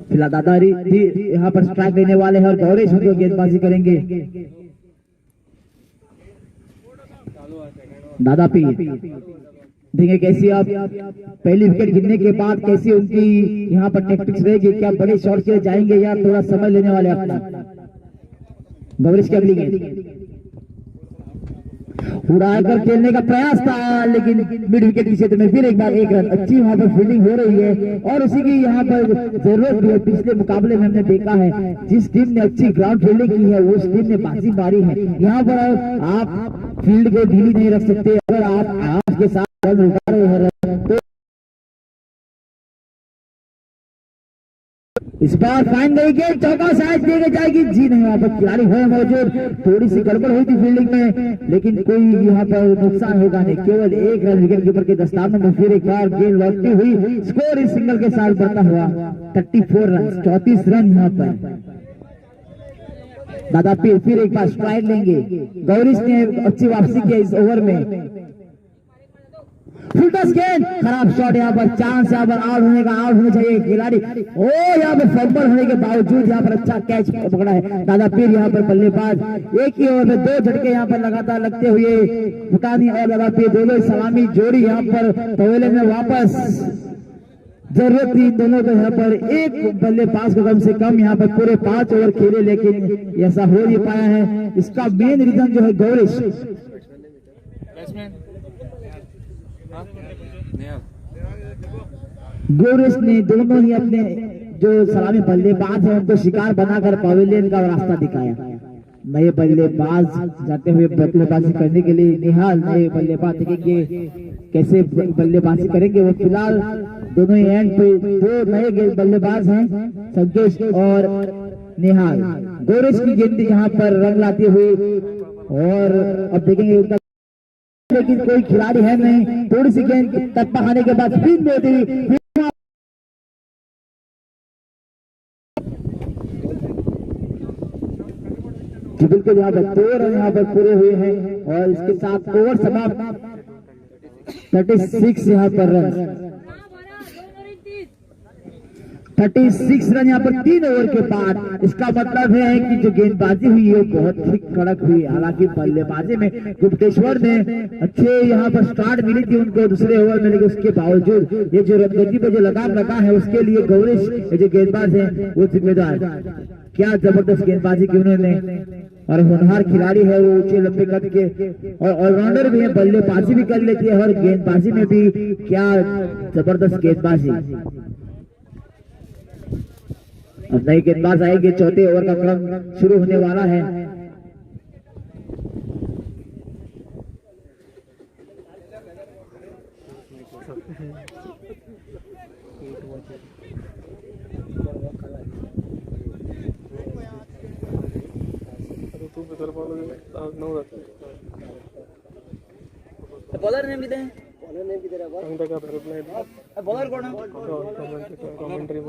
फिलहाल दादारी भी यहाँ पर स्ट्राइक लेने वाले हैं और गौरीश उनको गेंदबाजी करेंगे। दादा पी देखेंगे कैसी आप पहली विकेट गिरने के बाद कैसी उनकी यहाँ पर टैक्टिक्स रहेगी, क्या बड़े शॉट के जाएंगे या थोड़ा समय लेने वाले अपना। गौरीश की अगली गेंद उड़ाकर खेलने का प्रयास था लेकिन मिड विकेट के क्षेत्र में फिर एक बार एक रन। अच्छी वहां पर फील्डिंग हो रही है और उसी की यहाँ पर जरूरत भी है। पिछले मुकाबले में हमने देखा है जिस टीम ने अच्छी ग्राउंड फील्डिंग की है उस टीम ने बाजी मारी है। यहाँ पर आप फील्ड को ढीली नहीं रख सकते। अगर आप आज के साथ रन उठा रहे हैं तो इस बार फाइन गई गेंद, चौका शायद देके जाएगी। जी नहीं, यहाँ पर खिलाड़ी है मौजूद। थोड़ी सी गड़बड़ हुई थी फील्डिंग में लेकिन कोई यहाँ पर नुकसान होगा नहीं। केवल एक रन विकेट कीपर के दस्ताने में फिर एक बार गेंद लौटती हुई। स्कोर इस सिंगल के साथ बढ़ता हुआ 34 रन, 34 रन यहाँ पर। दादा पीर फिर एक बार स्ट्राइक लेंगे। गौरीश ने अच्छी वापसी की इस ओवर में। फुलटॉस गेंद, खराब शॉट यहाँ पर, चांस यहाँ पर आउट होने का, आउट होना चाहिए खिलाड़ी। ओ यहाँ पर फंबल होने के बावजूद यहाँ पर अच्छा कैच पकड़ा है दादा पीर। यहाँ पर बल्लेबाज एक ही ओवर में 2 झटके यहाँ पर लगातार लगते हुए फुटानी और दादा पीर दोनों सलामी जोड़ी यहाँ पर पवेलियन में वापस। जरूरत थी दोनों को यहाँ पर एक बल्लेबाज को कम से कम यहाँ पर पूरे 5 ओवर खेले लेकिन ऐसा हो नहीं पाया है। इसका मेन रीजन जो है गौरीश। गौरीश ने दोनों ही अपने जो सलामी बल्लेबाज हैं उनको शिकार बनाकर पवेलियन का रास्ता दिखाया। नए बल्लेबाज जाते हुए बल्लेबाजी करने के लिए निहाल नए बल्लेबाज देखेंगे कैसे बल्लेबाजी करेंगे वो। फिलहाल दोनों ही एंड पे 2 नए बल्लेबाज हैं, संकेश और निहाल। गौरीश की गेंद यहाँ पर रंग लाती हुई और अब देखेंगे उनका, लेकिन कोई खिलाड़ी है नहीं। थोड़ी सी गेंद टप्पा खाने के बाद स्पिन दे दी। बिल्कुल यहाँ पर 2 रन यहाँ पर पूरे हुए हैं और इसके साथ ओवर समाप्त। 36 यहाँ पर रन, 36 रन यहाँ पर 3 ओवर के बाद। इसका मतलब है कि जो गेंदबाजी हुई है बहुत ही कड़क हुई। हालांकि बल्लेबाजी में गुप्तेश्वर ने अच्छे यहाँ पर स्टार्ट मिली थी उनको दूसरे ओवर में, लेकिन उसके बावजूद ये जो रनगति पे जो लगाम लगा है उसके लिए गौरीश जो गेंदबाज है वो जिम्मेदार। क्या जबरदस्त गेंदबाजी की उन्होंने और होनहार खिलाड़ी है वो, ऊंचे लंबे कद के और ऑलराउंडर भी है, बल्लेबाजी भी कर लेती है और गेंदबाजी में भी क्या जबरदस्त गेंदबाजी। अब नई गेंदबाज आएंगे, चौथे ओवर का क्रम शुरू होने वाला है। बॉलर नेम किती आहे? बॉलर कोण आहे? कमेंट्री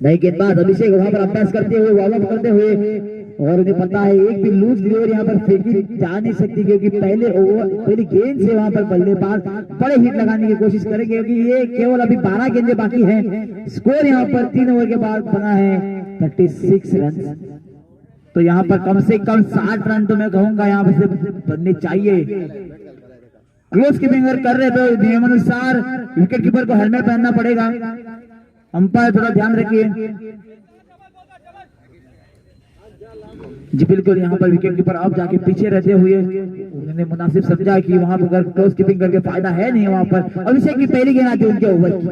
नई गेंदबाज अभिषेक वहां पर अभ्यास करते हुए, वार्म अप करते हुए और उन्हें पता है एक भी लूज डिलीवर यहाँ पर फेंकी जा नहीं सकती क्योंकि पहली गेंद से वहां पर बल्लेबाज बड़े हिट लगाने की कोशिश करेंगे क्योंकि ये केवल अभी 12 गेंदें बाकी हैं। स्कोर यहाँ पर 3 ओवर के बाद बना है 36 रन। तो यहाँ पर कम से कम 60 रन तो मैं कहूंगा यहाँ पर से बनने चाहिए। क्लोज कीपिंग कर रहे तो नियमानुसार विकेट कीपर को हेलमेट पहनना पड़ेगा। अंपायर थोड़ा ध्यान रखिए। जी बिल्कुल, यहाँ पर विकेट कीपर अब जाके पीछे रहते हुए उन्होंने मुनासिब समझा कि वहां पर अगर क्रॉस कीपिंग करके फायदा है नहीं वहां पर। अभिषेक की पहली गेंद आती है उनके ओवर की।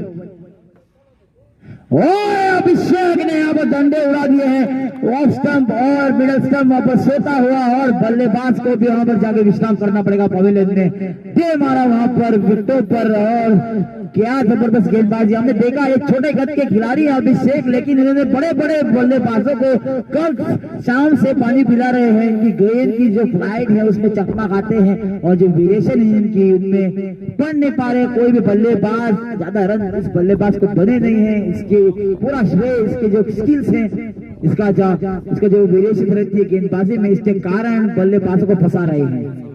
अभिषेक ने यहाँ पर डंडे उड़ा दिए हैं ऑफ स्टंप और मिडल स्टंप वहां पर सोता हुआ, और बल्लेबाज को भी वहां पर जाके विश्राम करना पड़ेगा। पवेलियन ने दे मारा वहां पर विकेटों पर, और क्या जबरदस्त गेंदबाजी। हमने देखा एक छोटे कद के खिलाड़ी है अभिषेक, लेकिन इन्होंने बड़े बड़े बल्लेबाजों को कल शाम से पानी पिला रहे हैं। इनकी गेंद की जो फ्लाइट है उसमें चकमा खाते हैं, और जो वेरिएशन है इनकी उनमें पढ़ नहीं पा रहे कोई भी बल्लेबाज। ज्यादा रन इस बल्लेबाज को बने नहीं है, इसके पूरा श्रेय इसके जो स्किल्स हैं, इसका जो वेरिएशन रहती है गेंदबाजी में, इसके कारण बल्लेबाजों को फंसा रहे हैं।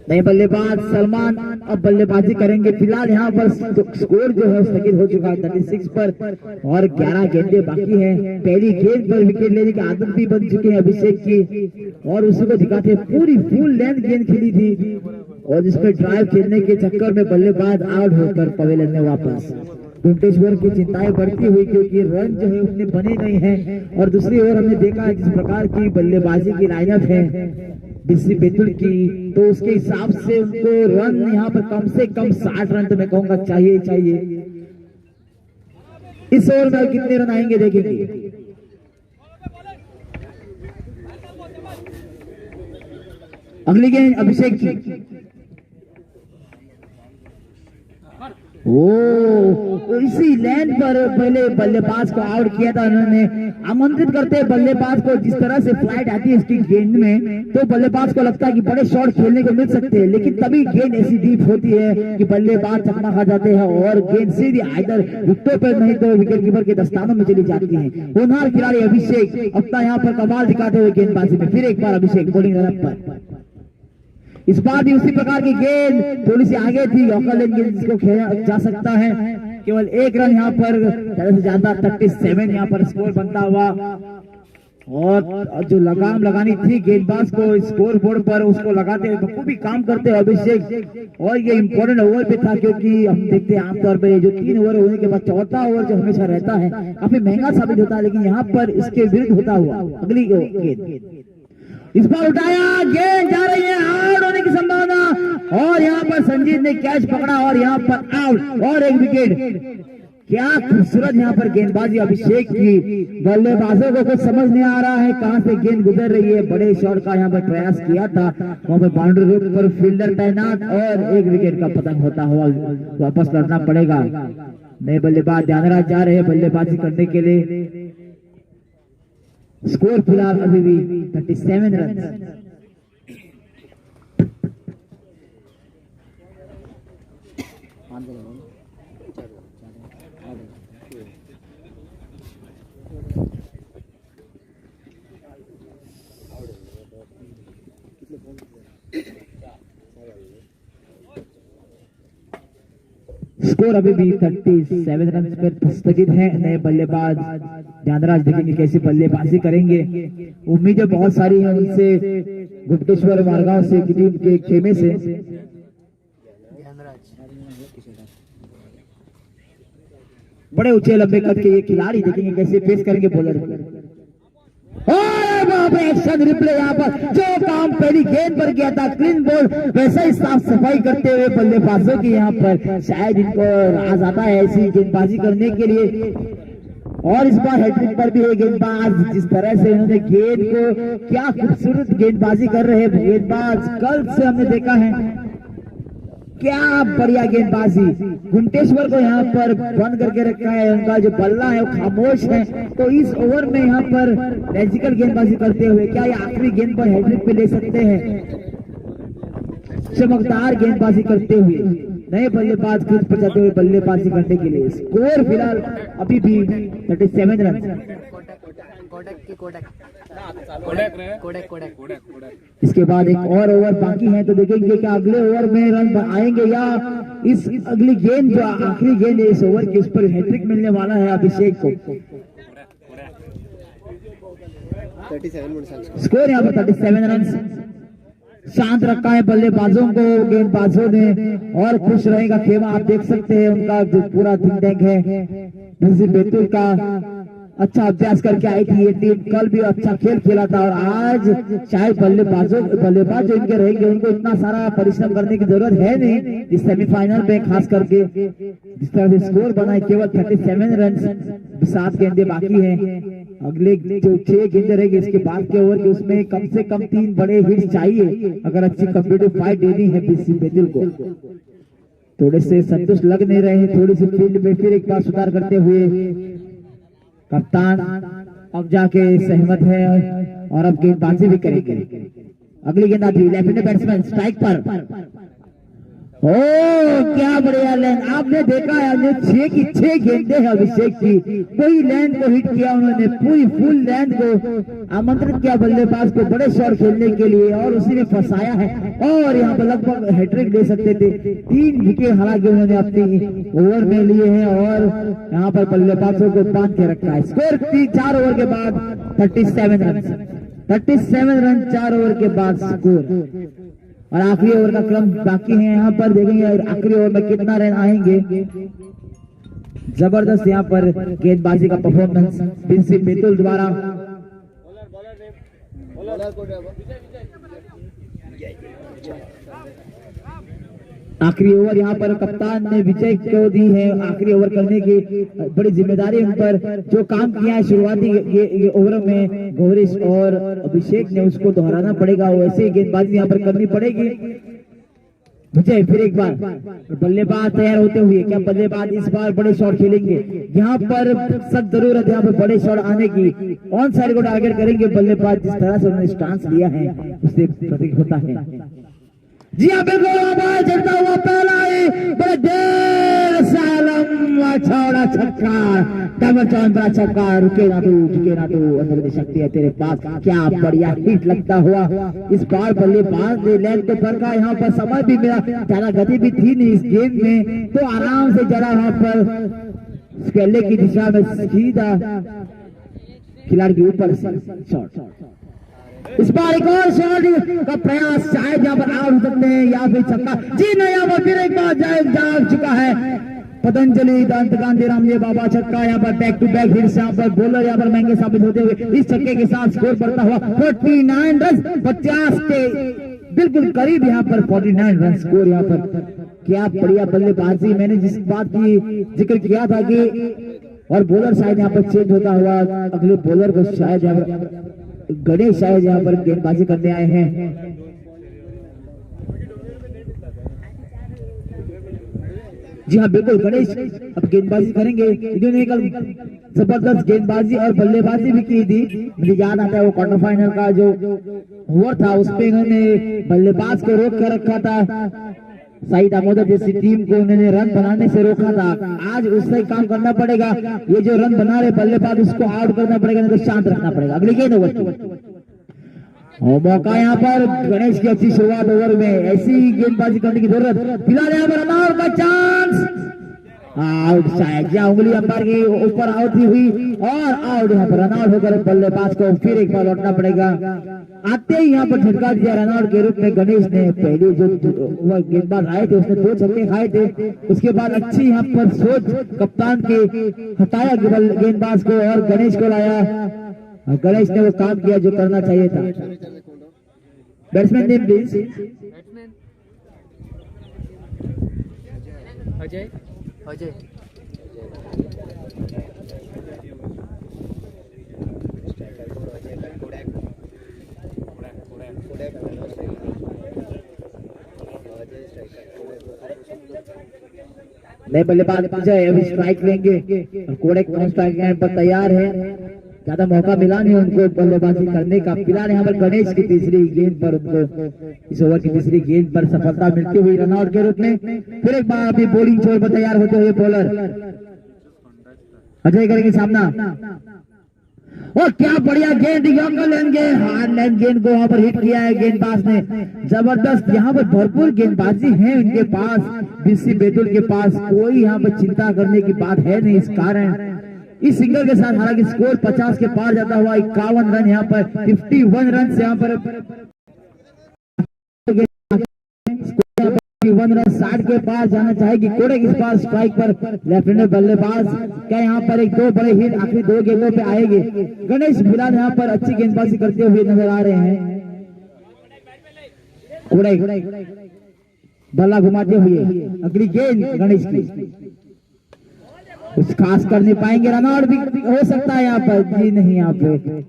नए बल्लेबाज सलमान अब बल्लेबाजी करेंगे। फिलहाल यहाँ पर स्कोर जो है स्थगित हो चुका है 36 पर, और 11 गेंदें बाकी हैं। पहली गेंद पर विकेट लेने की आदत भी बन चुकी है अभिषेक की, और उसी को दिखाते पूरी फुल लेंथ गेंद खेली थी, और जिसमें ड्राइव खेलने के चक्कर में बल्लेबाज आउट होकर पवेलियन में वापस। गुंटेश्वर की चिंताएं बढ़ती हुई, क्योंकि रन जो है उतने बने नहीं हैं। और दूसरी ओर हमने देखा है जिस प्रकार की बल्लेबाजी की लाइनअप है बीसी बैतूल की, तो उसके हिसाब से उनको रन यहाँ पर कम से कम 60 रन तो मैं कहूंगा चाहिए। इस ओवर में कितने रन आएंगे देखेंगे। अगली गेंद अभिषेक की। इसी लाइन पर पहले बल्लेबाज को आउट किया था उन्होंने। आमंत्रित करते बल्लेबाज को, जिस तरह से फ्लाइट आती है इसकी गेंद में, तो बल्लेबाज को लगता है कि बड़े शॉट खेलने को मिल सकते हैं, लेकिन तभी गेंद ऐसी डीप होती है कि बल्लेबाज चकमा खा जाते हैं, और गेंद सीधी आइदर विकेटों पर नहीं तो विकेट कीपर के दस्तानों में चली जाती है। होनहार खिलाड़ी अभिषेक अपना यहाँ पर कमाल दिखाते हुए गेंदबाजी में। फिर एक बार अभिषेक बॉलिंग रन पर, इस बार भी उसी प्रकार की गेंद थोड़ी सी आगे थी, गेंद जिसको खेला जा सकता है। केवल 1 रन यहाँ पर ज्यादा से ज्यादा 37 यहाँ पर स्कोर बनता हुआ, और जो लगाम लगानी थी गेंदबाज को स्कोर बोर्ड पर, उसको लगाते हुए बखूबी काम करते हैं अभिषेक। और ये इंपॉर्टेंट ओवर पे था, क्योंकि हम देखते हैं आमतौर पर जो 3 ओवर होने के बाद चौथा ओवर जो हमेशा रहता है काफी महंगा साबित होता है, लेकिन यहाँ पर इसके विरुद्ध होता हुआ। अगली गेंद इस बार उठाया, गेंद जा रही है, आउट होने की संभावना, और यहाँ पर संजीत ने कैच पकड़ा और यहाँ पर आउट और एक विकेट। क्या खूबसूरत यहाँ पर गेंदबाजी अभिषेक की। बल्लेबाजों को कुछ समझ नहीं आ रहा है कहां से गेंद गुजर रही है। बड़े शॉट का यहाँ पर प्रयास किया था, वहां पर बाउंड्री रोड पर फील्डर तैनात, और एक विकेट का पतन होता हुआ वापस लड़ना पड़ेगा। नए बल्लेबाज ध्यानराज जा रहे हैं बल्लेबाजी करने के लिए। स्कोर फिलहाल अभी भी 37 रन। स्कोर अभी भी 37 रन पर स्थगित है। नए बल्लेबाज ध्यानराज देखेंगे कैसी बल्लेबाजी करेंगे। उम्मीदें बहुत सारी हैं उनसे, गुप्तेश्वर मारगांव से टीम के खेमे से। बड़े ऊंचे लंबे कद के ये खिलाड़ी देखेंगे कैसे फेस करेंगे बॉलर। एक्शन रिप्ले यहाँ पर, जो काम पहली गेंद पर किया था क्लीन बॉल, वैसे ही साफ सफाई करते हुए बल्लेबाजों की यहाँ पर शायद इनको राज आता है ऐसी गेंदबाजी करने के लिए। और इस बार हैट्रिक पर भी है गेंदबाज। जिस तरह से इन्होंने गेंद को, क्या खूबसूरत गेंदबाजी कर रहे हैं गेंदबाज, कल से हमने देखा है, क्या बढ़िया गेंदबाजी। गुंटेश्वर को यहाँ पर बंद करके रखा है, उनका जो बल्ला है वो खामोश है। तो इस ओवर में यहाँ पर मैजिकल गेंदबाजी करते हुए क्या ये आखिरी गेंद पर हैट्रिक पे ले सकते हैं। चमकदार गेंदबाजी करते हुए नए बल्लेबाज क्रीज पर जाते हुए बल्लेबाजी करने के लिए। स्कोर फिलहाल अभी भी 37 रन। इसके बाद एक और ओवर बाकी है, तो देखेंगे कि अगले ओवर में रन आएंगे या इस अगली गेंद जो आखिरी गेंद है इस ओवर की, उस पर हैट्रिक मिलने वाला है अभिषेक को। स्कोर यहाँ पर 37 रन। शांत रखा है बल्लेबाजों को गेंदबाजों ने, और खुश रहेगा खेमा। आप देख सकते हैं उनका जो पूरा थिंक टैंक है बैतूल का, अच्छा अभ्यास करके आई थी ये टीम। कल भी अच्छा खेल खेला था और आज शायद बल्लेबाज जो इनके रहेंगे उनको इतना सारा परिश्रम करने की जरूरत है नहीं इस सेमीफाइनल में, खास करके जिस तरह से स्कोर बनाए। केवल 37 रन, 7 गेंदे बाकी हैं। अगले जो 6 गेंदे रहेगी इसके बाद के ओवर के, उसमें कम से कम 3 बड़े हिट्स चाहिए अगर अच्छी कम्पिटिटिव फाइट देनी है बीसी बैतूल को। थोड़े से संतुष्ट लग नहीं रहे हैं, थोड़ी सी फील्ड में फिर एक बार सुधार करते हुए कप्तान अब जाके सहमत है और अब गेंदबाजी भी करेंगे। अगली गेंद आती है लेफ्ट हैंड बैट्समैन स्ट्राइक पर। ओ क्या बढ़िया लेंथ, आपने देखा है 6 की 6 गेंदे हैं अभिषेक की, कोई लेंथ को हिट किया उन्होंने, पूरी फुल लेंथ को आमंत्रित किया बल्लेबाज को बड़े शॉट खेलने के लिए और उसी ने फंसाया है। और यहाँ पर लगभग हैट्रिक ले सकते थे। 3 विकेट हालांकि उन्होंने अपनी ओवर में लिए हैं और यहाँ पर बल्लेबाजों को बांध के रखा है। स्कोर 4 ओवर के बाद 37 रन, 37 रन 4 ओवर के बाद स्कोर। और आखिरी ओवर का क्रम बाकी है, यहाँ पर देखेंगे आखिरी ओवर में कितना रन आएंगे। जबरदस्त यहाँ पर गेंदबाजी का परफॉर्मेंस बीसी बैतूल द्वारा। आखिरी ओवर यहाँ पर कप्तान ने विजय को दी है, आखिरी ओवर करने की बड़ी जिम्मेदारी उन पर। जो काम किया है शुरुआती ओवर में गौरीश और अभिषेक ने, उसको दोहराना पड़ेगा, वैसे ही गेंदबाजी यहाँ पर करनी पड़ेगी। विजय फिर एक बार, बल्लेबाज तैयार होते हुए, क्या बल्लेबाज इस बार बड़े शॉट खेलेंगे? यहाँ पर सख्त जरूरत है यहाँ पर बड़े शॉट आने की। ऑन साइड को टारगेट करेंगे बल्लेबाज, जिस तरह से उन्होंने स्टांस लिया है उससे प्रतीक होता है। जी हाँ बिल्कुल, चलता हुआ पहला ही बड़े देर से लंबा चौड़ा छक्का, डबल चौन बड़ा छक्का, रुके ना तू, झुके ना तू, अंदर की शक्ति है तेरे पास। क्या बढ़िया हिट लगता हुआ इस बार बल्लेबाज ने लेंथ को फरका। यहाँ पर समय भी मेरा ज्यादा गति भी थी नहीं इस गेम में, तो आराम से जरा वहां पर खेलने की दिशा में सीधा खिलाड़ी के ऊपर शॉट। इस बार एक और शॉट का प्रयास, शायद यहाँ पर आउट हो सकते हैं या फिर छक्का। जी नहीं, यहाँ पर फिर एक बार जा चुका है पतंजलि दंत गांधी रामदेव बाबा छक्का। यहाँ पर बैक टू बैक हिट्स, यहाँ पर बॉलर यहाँ पर महंगे साबित होते हुए इस छक्के के साथ स्कोर बढ़ता हुआ 49 रन, 50 के बिल्कुल करीब यहाँ पर 49 रन स्कोर। यहाँ पर क्या बढ़िया बल्लेबाजी, मैंने जिस बात की जिक्र किया था कि और बॉलर शायद यहाँ पर चेंज होता हुआ, अगले बॉलर को शायद यहाँ पर गणेश शायद यहाँ पर गेंदबाजी करने आए हैं। जी हाँ बिल्कुल, गणेश अब गेंदबाजी करेंगे। इन्होंने कल जबरदस्त गेंदबाजी और बल्लेबाजी भी की थी, मुझे याद आता है वो क्वार्टर फाइनल का जो ओवर था उसमें इन्होंने बल्लेबाज को रोक कर रखा था। साई दामोदर जैसी टीम को उन्होंने रन बनाने से रोका था। आज उससे काम करना पड़ेगा, ये जो रन बना रहे बल्लेबाज उसको आउट करना पड़ेगा, नहीं तो शांत रखना पड़ेगा। अगली गेंद और मौका यहाँ पर गणेश की अच्छी शुरुआत ओवर में, ऐसी गेंदबाजी करने की जरूरत। फिलहाल यहाँ पर रनआउट का चांस, आउट शायद या उंगली अंपायर की ऊपर आउट हुई और आउट। यहाँ पर रनआउट होकर बल्लेबाज को फिर एक बार लौटना पड़ेगा। आते ही यहाँ पर झटका दिया रनआउट के रूप में गणेश ने। पहले जो गेंदबाज आए थे उसने 2 छक्के खाए थे, उसके बाद अच्छी यहाँ पर सोच कप्तान के हटाया गेंदबाज को और गणेश को लाया। गणेश ने वो काम किया जो करना चाहिए था। Batsman name please. Ajay Ajay नए बल्लेबाज अभी स्ट्राइक लेंगे और कोडेक नॉन स्ट्राइक पर तैयार है। ज्यादा मौका मिला नहीं उनको बल्लेबाजी करने का। फिलहाल यहाँ पर गणेश की तीसरी गेंद पर उनको इस ओवर की तीसरी गेंद पर सफलता मिलती हुई रनआउट के रूप में। फिर एक बार अभी बॉलिंग छोर पर तैयार होते हुए बॉलर अजय करेंगे सामना। और क्या बढ़िया गेंद, हार्ड लाइन गेंद को वहां पर हिट किया है गेंदबाज ने। जबरदस्त, यहाँ पर भरपूर गेंदबाजी है उनके पास, बीसी बैतूल के पास। कोई यहाँ पर चिंता करने की बात है नहीं। इस कारण इस सिंगल के साथ हालांकि स्कोर 50 के पार जाता हुआ 51 रन यहाँ पर 51 रन से यहाँ पर वन रन 60 के पास जाना चाहेगी कोडेक इस पास स्ट्राइक पर लेफ्ट हैंडर बल्लेबाज। क्या यहाँ पर एक दो बड़े हिट आखिरी 2 गेंदों पे आएंगे? गणेश फिलहाल यहाँ पर अच्छी गेंदबाजी करते हुए नजर आ रहे हैं। कोडेक बल्ला घुमाते हुए अगली गेंद गणेश की, कुछ खास कर नहीं पाएंगे। रनआउट भी हो सकता है यहाँ पर, जी नहीं, यहाँ पे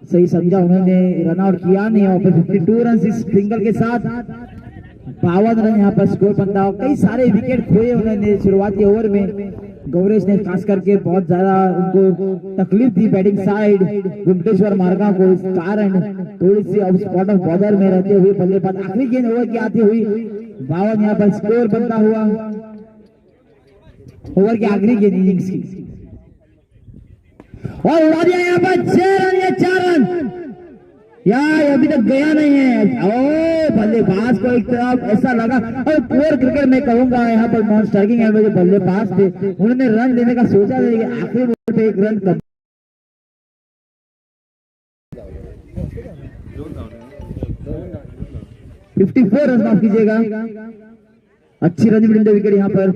सही समझा उन्होंने, रनआउट किया नहीं। यहाँ पर 52 रन इस सिंगल के साथ 52 रन यहाँ पर स्कोर बनता है। कई सारे विकेट खोए उन्होंने शुरुआती ओवर में। गौरेश ने खास करके बहुत ज्यादा उनको तकलीफ दी बैटिंग साइड गुप्तेश्वर मार्गा को, इस कारण थोड़ी सी अब स्पॉट ऑफ बॉर्डर में रहते हुए बल्लेबाज आखिरी गेंद ओवर की आती हुई 52 यहाँ पर स्कोर बनता हुआ ओवर की आखिरी गेंद इनिंग्स की, और उड़ा दिया यहाँ पर 6 रन या 4 रन, यार अभी तक गया नहीं है। ओ बल्लेबाज को एक तरफ ऐसा लगा, और प्योर क्रिकेट में कहूंगा यहाँ पर नॉन स्ट्राइकिंग एंड में जो बल्लेबाज थे उन्होंने रन लेने का सोचा नहीं, आखिरी बॉल पे एक रन कम। 54 रन माफ कीजिएगा, अच्छी रन मिलते विकेट यहाँ पर।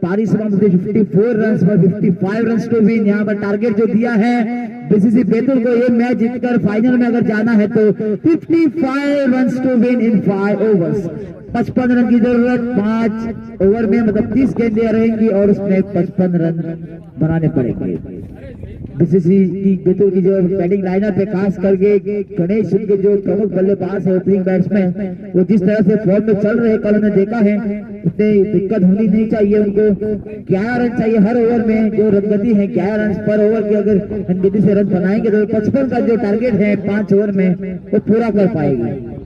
पारी समाप्त 54 रन पर 55 रन टू विन। यहाँ पर टारगेट जो दिया है बीसीसी बैतूल को, ये मैच जीतकर फाइनल में अगर जाना है तो 55 run to win in 5 overs. 55 run की जरूरत 5 ओवर में, मतलब 30 गेंदें रहेंगी और उसमें 55 रन बनाने पड़ेंगे। बीसीसी की बैतूल की जो बैटिंग लाइनअप पे खास करके गणेश उनके जो प्रमुख बल्लेबाज है, ओपनिंग बैट्समैन, वो जिस तरह से फॉर्म में चल रहे कल हमने देखा है, उतने दिक्कत होनी नहीं चाहिए उनको। 11 रन चाहिए हर ओवर में, जो रनगति है 11 रन पर ओवर की अगर रनगति से रन बनाएंगे तो 55 का जो टारगेट है 5 ओवर में वो पूरा कर पाएगी।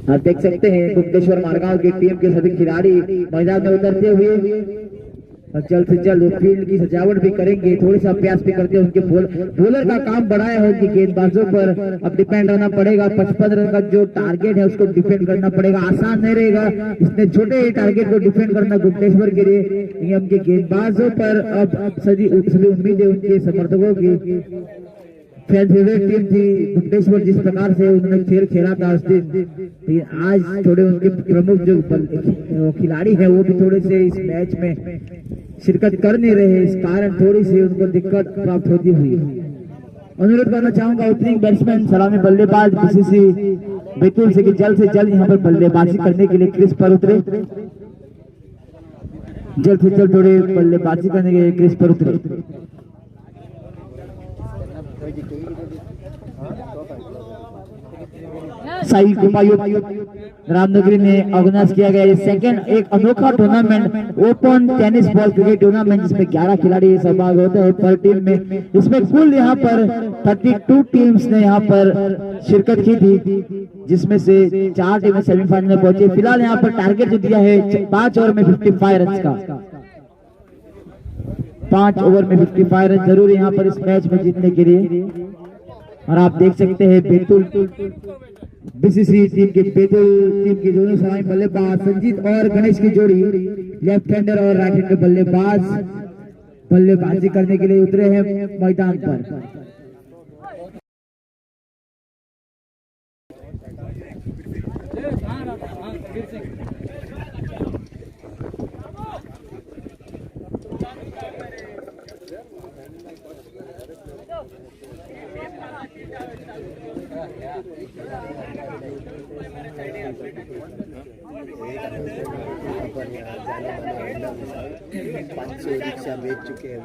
आप देख सकते हैं गुप्तेश्वर मारगांव की टीम के सभी खिलाड़ी मैदान में उतरते हुए और जल्द से जल्द फील्ड की सजावट भी करेंगे, थोड़ी सा अभ्यास भी करते हैं। उनके बॉलर का काम बढ़ाया है, उनकी गेंदबाजों पर अब डिपेंड रहना पड़ेगा। 55 रन का जो टारगेट है उसको डिफेंड करना पड़ेगा, आसान नहीं रहेगा इतने छोटे टारगेट को डिफेंड करना गुप्तेश्वर के लिए। उनके गेंदबाजों पर अब सभी उम्मीद है उनके समर्थकों की। फैन फेवरेट टीम थी गुप्तेश्वर, जिस प्रकार से उन्होंने खेल खेला था उस दिन, आज थोड़े उनके प्रमुख जो खिलाड़ी हैं वो भी थोड़े से इस मैच में शिरकत कर नहीं रहे, इस कारण थोड़ी सी उनको दिक्कत प्राप्त होती हुई। अनुरोध करना चाहूंगा ओपनिंग बैट्समैन सलामी बल्लेबाज बीसीसी बैतूल से कि जल्द से जल्द यहाँ पर बल्लेबाजी करने के लिए क्रीज पर उतरे, जल्द से जल्द थोड़े बल्लेबाजी करने के लिए क्रीज पर उतरे। साई उपायुक्त रामनगरी ने ऑर्गेनाइज किया गया ये सेकंड एक अनोखा tournament, open tennis ball cricket tournament, जिसमें 11 खिलाड़ी सहभाग होते हैं पर टीम में। इसमें कुल यहाँ पर 32 टीम्स ने यहाँ पर शिरकत की थी, जिसमें से 4 टीमें सेमीफाइनल में पहुंची। फिलहाल यहाँ पर टारगेट जो दिया है 5 ओवर में 55 रन का, 5 ओवर में 55 रन जरूरी यहाँ पर इस मैच में जीतने के लिए। और आप देख सकते हैं बैतूल बीसीसी टीम के बैतूल टीम के दोनों सलामी बल्लेबाज संजीत और गणेश की जोड़ी लेफ्ट हैंडर और राइट हैंडर बल्लेबाज बल्लेबाजी करने के लिए उतरे हैं मैदान पर। रिक्शा बेच चुके हैं।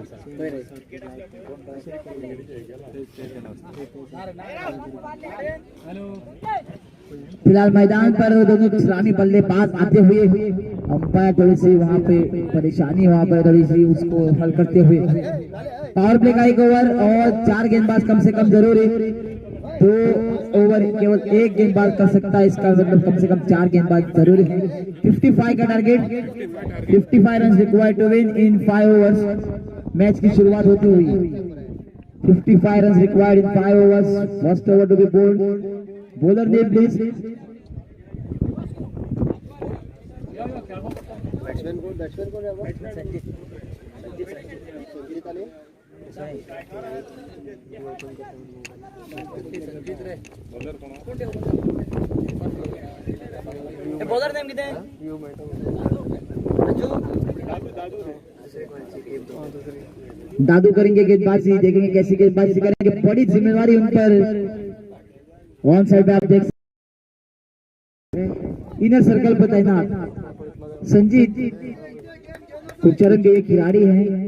फिलहाल मैदान पर दोनों सलामी बल्लेबाज आते हुए अंपायर थोड़ी सी वहां पे परेशानी, वहां पर थोड़ी सी उसको हल करते हुए पावर प्ले का 1 ओवर और 4 गेंदबाज कम से कम जरूरी। 2 ओवर केवल 1 गेंदबाज कर सकता है, इसका मतलब कम से कम 4 गेंदबाज जरूरी है। 55 का target, 55 run required to win in 5 overs. Match की शुरुआत होती हुई 55 run required in 5 overs. First over to be bowled, bowler name please. Batsman को बॉलर नेम किती आहे दादू करेंगे गेंदबाजी, देखेंगे कैसी गेंदबाजी करेंगे, बड़ी जिम्मेवारी उन पर। ऑन साइड पे आप देख इनर सर्कल पर तैनात संजीत कुचरण के ये खिलाड़ी हैं।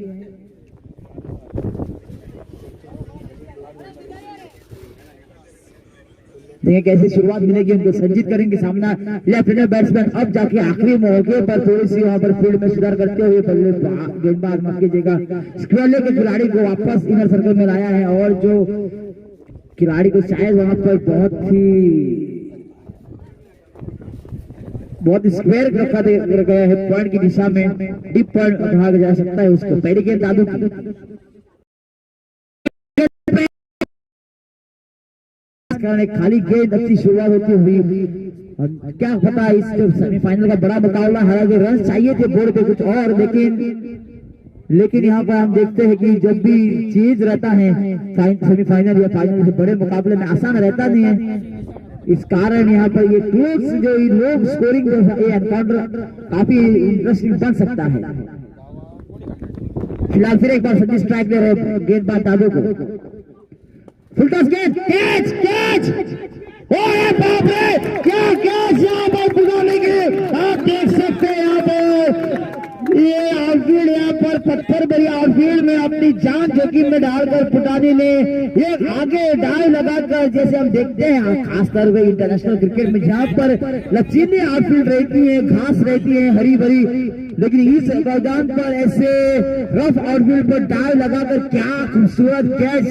देखिए कैसे शुरुआत मिलेगी उनको, संजीत करेंगे सामना लेफ्ट हैंड बैट्समैन। अब जाके आखिरी मौके पर थोड़ी सी वहां पर फील्ड में सुधार करते हुए गेंदबाज माफ कीजिएगा स्क्वेले के खिलाड़ी को वापस इनर सर्कल में लाया है, और जो खिलाड़ी को शायद वहां पर बहुत ही स्क्वायर रखा गया है पॉइंट की दिशा में, डीप पॉइंट कहा जा सकता है उसको। पहली गेंद दादू खाली गेंद, अच्छी शुरुआत होती हुई, क्या पता इस सेमीफाइनल का बड़ा मुकाबला, हालांकि रन चाहिए थे बोर्ड पे कुछ और, लेकिन यहाँ पर हम देखते हैं कि जब भी चीज रहता है सेमीफाइनल या फाइनल से बड़े मुकाबले में आसान रहता नहीं है। इस कारण यहाँ पर ये क्लोज जो लोग स्कोरिंग ये एनकाउंटर काफी इंटरेस्टिंग बन सकता है। फिलहाल फिर एक बार सचिन स्ट्राइक दे रहे गेंदबाज दादू को, फुल टॉस गेंद, कैच कैच, ओए बाप रे क्या कैच यहाँ पर बुलाने के, आप देख सकते हैं यहाँ पर ये आउटफील्ड, यहाँ पर पत्थर भरी आउटफील्ड में अपनी जान जोखिम में डालकर पुटानी ने एक आगे डाई लगाकर, जैसे हम देखते हैं खासतौर पर इंटरनेशनल क्रिकेट में जहाँ पर लचीली आउटफील्ड रहती है, घास रहती है हरी भरी, लेकिन इस मैदान पर ऐसे रफ आउटफील्ड पर डाई लगाकर क्या खूबसूरत कैच,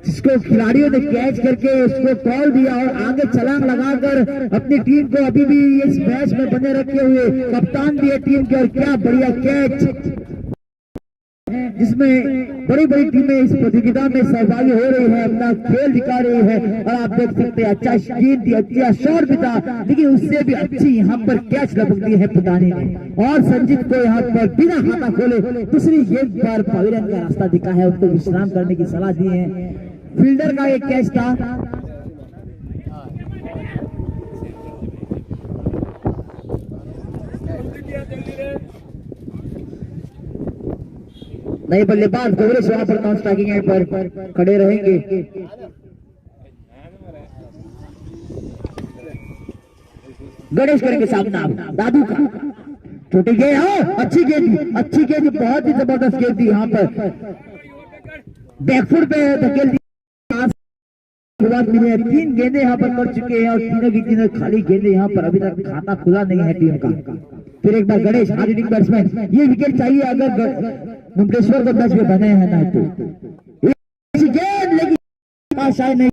जिसको खिलाड़ियों ने कैच करके उसको कॉल दिया और आगे छलांग लगाकर अपनी टीम को अभी भी इस मैच में बने रखे हुए कप्तान भी है टीम के, और क्या बढ़िया कैच, जिसमें बड़ी बड़ी टीमें इस प्रतियोगिता में सहभागी हो रही है, अपना खेल दिखा रही है। और आप देख सकते हैं अच्छा गेंद थी, अच्छा शॉट भी था, लेकिन उससे भी अच्छी यहाँ पर कैच लपक दी है पुतानी ने, और संजीत को यहाँ पर बिना खाता खोले दूसरी गेंद पर पवेलियन का रास्ता दिखा है, उनको विश्राम करने की सलाह दी है। फील्डर का एक कैच था, नए बल्लेबाज गौरेश वहां पर नॉन स्ट्राइकिंग एंड पर खड़े रहेंगे। गणेश करेंगे सामना दादू का, छोटी गेंद, अच्छी गेंद, अच्छी गेंद, बहुत ही जबरदस्त गेंद थी, यहाँ पर बैकफुट पे धकेल दी, शुरुआत मिली है। 3 गेंदे यहाँ पर कर चुके हैं और तीनों की तीनों खाली गेंदे, यहाँ पर अभी तक खाता खुला नहीं है टीम का। फिर एक बार गणेश हार्दिक बैट्समैन, ये विकेट चाहिए अगर मुंबलेश्वर को मैच में बने हैं ना तो गेंद, लेकिन शायद नहीं,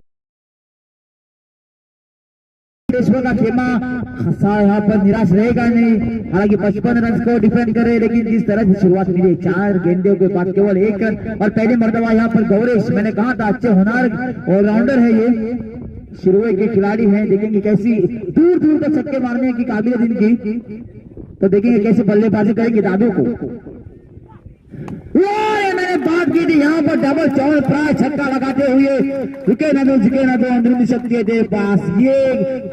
मुंबलेश्वर का खेमा खसा यहाँ पर निराश रहेगा नहीं, हालांकि 55 रन को डिफेंड करे, लेकिन जिस तरह से शुरुआत मिली 4 गेंदों के बाद केवल 1 रन, और पहली मर्तबा यहाँ पर गौरेश, मैंने कहा था अच्छे होनहार ऑलराउंडर है ये, शुरुआत के खिलाड़ी हैं, देखेंगे कैसी दूर दूर तक छक्के मारने की काबिलियत इनकी, तो देखेंगे कैसे बल्लेबाजी करेंगे दादू को। मैंने बात की थी यहाँ पर डबल चौल प्राय छक्का लगाते हुए, झुके ना दो अंदरूनी शक्ति दे पास, ये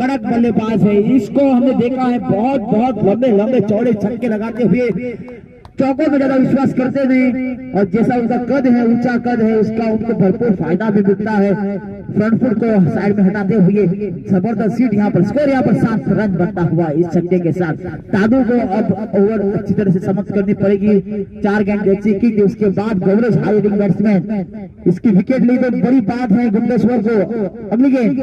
कड़क बल्लेबाज है, इसको हमने देखा है बहुत बहुत लंबे लंबे चौड़े छक्के लगाते हुए, चौकों में ज्यादा विश्वास करते नहीं, और जैसा उनका कद है, ऊंचा कद है, उसका उनको भरपूर फायदा भी मिलता है। फ्रंट फुट को साइड में हटाते हुए जबरदस्त सीट, यहाँ पर स्कोर यहाँ पर 7 रन बनता हुआ इस छक्के के साथ। दादू को अब ओवर अच्छी तरह से समाप्त करनी पड़ेगी, 4 गेंद अच्छी की थी, उसके बाद गौरेश हार्दिक बैट्समैन, इसकी विकेट ली तो बड़ी बात है गुप्तेश्वर को। अगली गेंद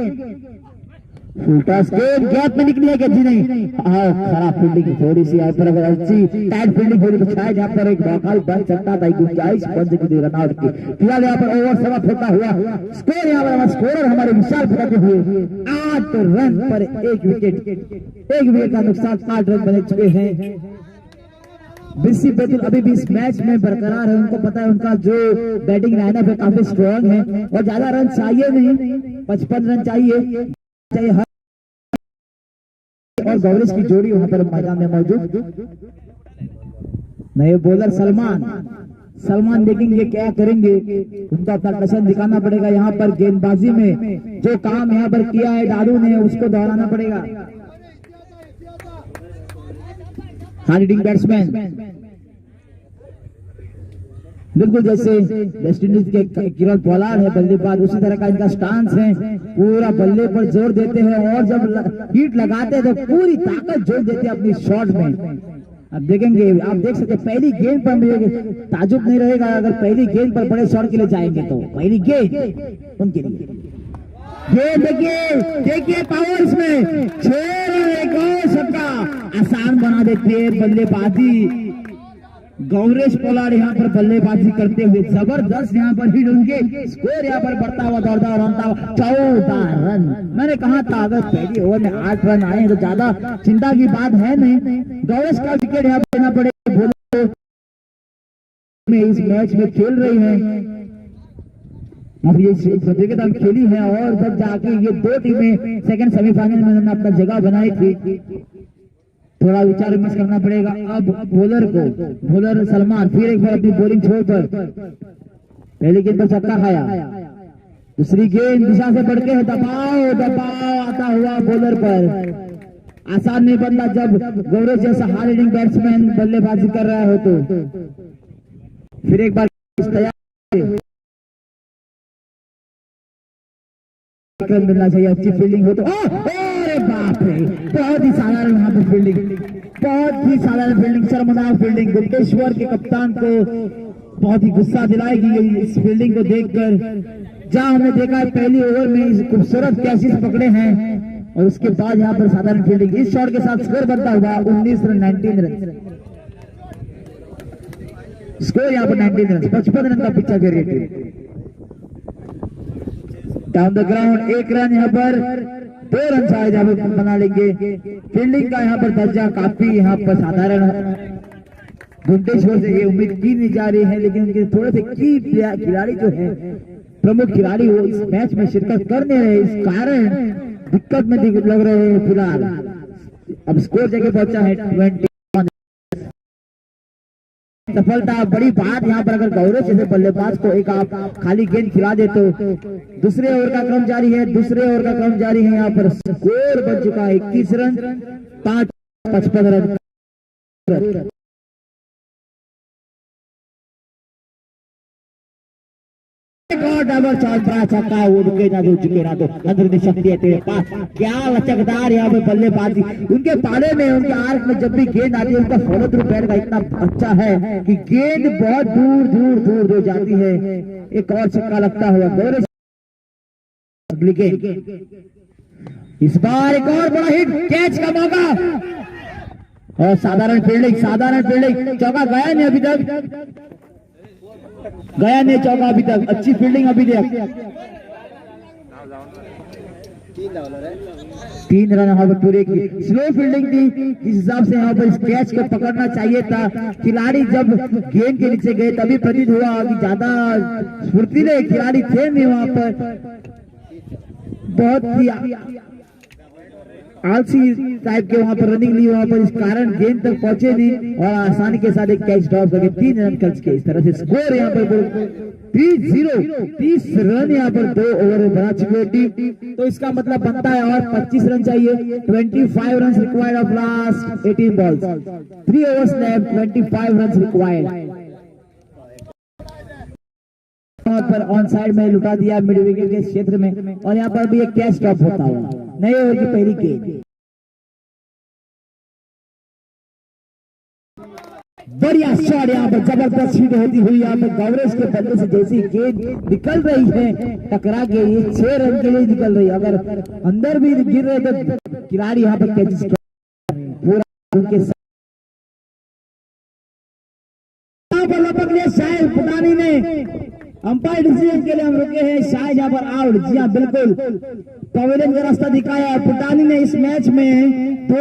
फुल टॉस गेंद, गैप में निकली है कि नहीं, खराब फील्डिंग, थोड़ी सी यहाँ पर अगर अच्छी टाइट फील्डिंग होगी तो शायद यहाँ पर एक नॉकआउट बन सकता था, गुंजाइश बन सकती थी रनआउट की। फिलहाल यहाँ पर ओवर समाप्त होता हुआ स्कोर, यहाँ पर स्कोरर हमारे विशाल बनाते हुए 8 रन पर 1 विकेट का नुकसान, 8 रन बने चुके हैं। बीसी बैतूल अभी भी इस मैच में बरकरार है, उनको पता है उनका जो बैटिंग लाइनअप है काफी स्ट्रॉन्ग है, और ज्यादा रन चाहिए नहीं, 55 रन चाहिए और गौरेश की जोड़ी वहां पर मैदान में मौजूद। नए बॉलर सलमान, सलमान देखेंगे क्या करेंगे, उनको अपना टशन दिखाना पड़ेगा। यहाँ पर गेंदबाजी में जो काम यहाँ पर किया है दादू ने उसको दोहराना पड़ेगा। हार्ड हिटिंग बैट्समैन, बिल्कुल जैसे वेस्ट इंडीज के किरण पोलार्ड है बल्लेबाज, उसी तरह का इनका स्टांस है, पूरा बल्ले पर जोर देते हैं और जब हिट लगाते हैं तो पूरी ताकत जोड़ देते हैं अपनी शॉट में। अब देखेंगे, आप देख सकते हैं पहली गेंद पर मुझे ताजुब नहीं रहेगा अगर पहली गेंद पर बड़े शॉट के लिए जाएंगे तो। पहली गेंद उनके लिए, ये देखिए पावर इसमें 6 रन, एक और छक्का आसान बना देती है बल्लेबाजी। गौरेश पोलार्ड यहाँ पर बल्लेबाजी करते हुए जबरदस्त यहाँ पर हिट, उनके स्कोर यहाँ पर बढ़ता हुआ दौड़ता हुआ रनता हुआ 14 रन। मैंने कहा था अगर पहली ओवर में 8 रन आए तो ज्यादा चिंता की बात है नहीं। गौरेश का विकेट यहाँ पर लेना पड़ेगा, इस मैच में खेल रही है, अब ये प्रतियोगिता खेली है और जब जाके ये दो टीमें सेकंड सेमीफाइनल में उन्होंने अपना जगह बनाई थी। थोड़ा विचार विमर्श करना पड़ेगा अब बॉलर सलमान फिर एक बार अपनी बॉलिंग छोड़कर पहली गेंद पर छक्का खाया, दूसरी गेंद दिशा से बढ़ के दबाव आता हुआ बॉलर पर। आसान नहीं बनता जब गौरव जैसा हार्ड हिटिंग बैट्समैन बल्लेबाजी कर रहा हो तो। फिर एक बार मिलना चाहिए, अच्छी फील्डिंग हो तो। अरे बाप रे, बहुत ही साधारण यहाँ पर फील्डिंग, बहुत ही साधारण फील्डिंग, शर्मनाक फील्डिंग। गुप्तेश्वर के कप्तान को बहुत ही गुस्सा दिलाएगी इस फील्डिंग को देखकर। जहां हमने देखा है पहली ओवर में इस खूबसूरत कैचेस पकड़े हैं और उसके बाद यहाँ पर साधारण फील्डिंग। इस शॉट के साथ स्कोर बनता हुआ 19 रन, 19 रन स्कोर यहाँ पर 19 रन, 55 रन का पिछा के rate. Down the ground 1 run, यहाँ पर 2 रन शायद यहाँ पर बना लेंगे। फील्डिंग का यहाँ पर दर्जा काफी यहाँ पर साधारण है, गुप्तेश्वर से ये उम्मीद की नहीं जा रही है, लेकिन उनके थोड़े से की खिलाड़ी जो है प्रमुख खिलाड़ी वो इस मैच में शिरकत करने रहे, इस कारण दिक्कत में लग रहे हैं फिलहाल। अब स्कोर जगह पहुंचा है 20। सफलता बड़ी बात यहाँ पर अगर गौरव जैसे बल्लेबाज को एक आप खाली गेंद खिला दे तो। दूसरे ओवर का क्रम जारी है, यहाँ पर स्कोर बन चुका है 21 रन, 5 55 रन। डबल शॉट, बड़ा छक्का, वो रुके ना तो अंदर शक्ति है तेरे पास। क्या लचकदार यहाँ पे बल्लेबाजी, उनके पाले में उनके आर्क में जब भी गेंद आती है उनका फॉलो थ्रू पैर का इतना अच्छा है कि गेंद बहुत दूर जाती है। एक और छक्का लगता हुआ गौरव, अगली गेंद, इस बार एक और बड़ा हिट, कैच का मौका और साधारण फील्डिंग, चौका गया नहीं अभी तक, अच्छी फील्डिंग अभी तक। 3 रन यहाँ पर पूरे की, स्लो फील्डिंग थी, इस हिसाब से यहाँ पर इस कैच को पकड़ना चाहिए था। खिलाड़ी जब गेंद के नीचे गए तभी प्रतीत हुआ कि ज्यादा फुर्तीले खिलाड़ी थे नहीं वहां पर, बहुत ही आलसी टाइप के वहां पर रनिंग ली वहां पर, इस कारण गेंद तक पहुंचे नहीं और आसानी के साथ एक कैच ड्रॉप करके 3 रन खर्च के इस तरह से स्कोर यहाँ पर 30 रन यहाँ पर 2 ओवर में बना चुकी है टीम। तो इसका मतलब बनता है और 25 रन चाहिए। 25 run required of last 18 balls, 3 overs left, 25 run required. पर ऑन साइड में लुटा दिया मिड विकेट के क्षेत्र में और यहाँ पर भी एक कैच ड्रॉप होता हुआ नए ओवर की पहली गेंद। बढ़िया शॉट, यहाँ पर जबरदस्त हिट होती हुई यहाँ पर गौरेश के बल्ले से जैसी गेंद निकल रही है टकरा के, ये 6 रन के लिए निकल रही है। अगर अंदर भी गिर रहे तो खिलाड़ी यहाँ पर कैचेस पूरा उनके लपक लिया शायद पुटानी ने। अंपायर डिसीजन के लिए हम रुके हैं, शायद यहाँ पर आउट। जी हाँ बिल्कुल, पवेलियन का रास्ता दिखाया पुटानी ने इस मैच में। तो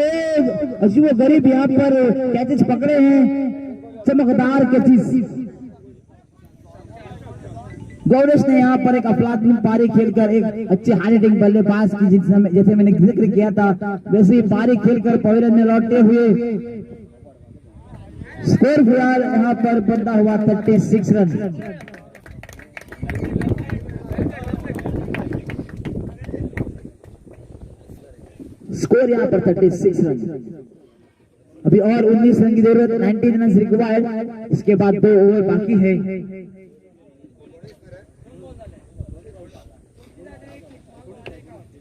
अजीब गरीब यहाँ पर कैचेस पकड़े हैं, चमकदार कैचेस। गौरेश ने यहाँ पर एक अफलातून पारी खेलकर एक अच्छे हार्ड हिटिंग बल्लेबाज की जैसे मैंने जिक्र किया था वैसे ही पारी खेलकर पवेलियन में लौटते हुए स्कोर फिलहाल यहाँ पर बनता हुआ 36 रन। स्कोर यहाँ पर 36 रन। अभी और 19 रन की जरूरत, 19 रन रिक्वायर्ड। इसके बाद 2 ओवर बाकी है।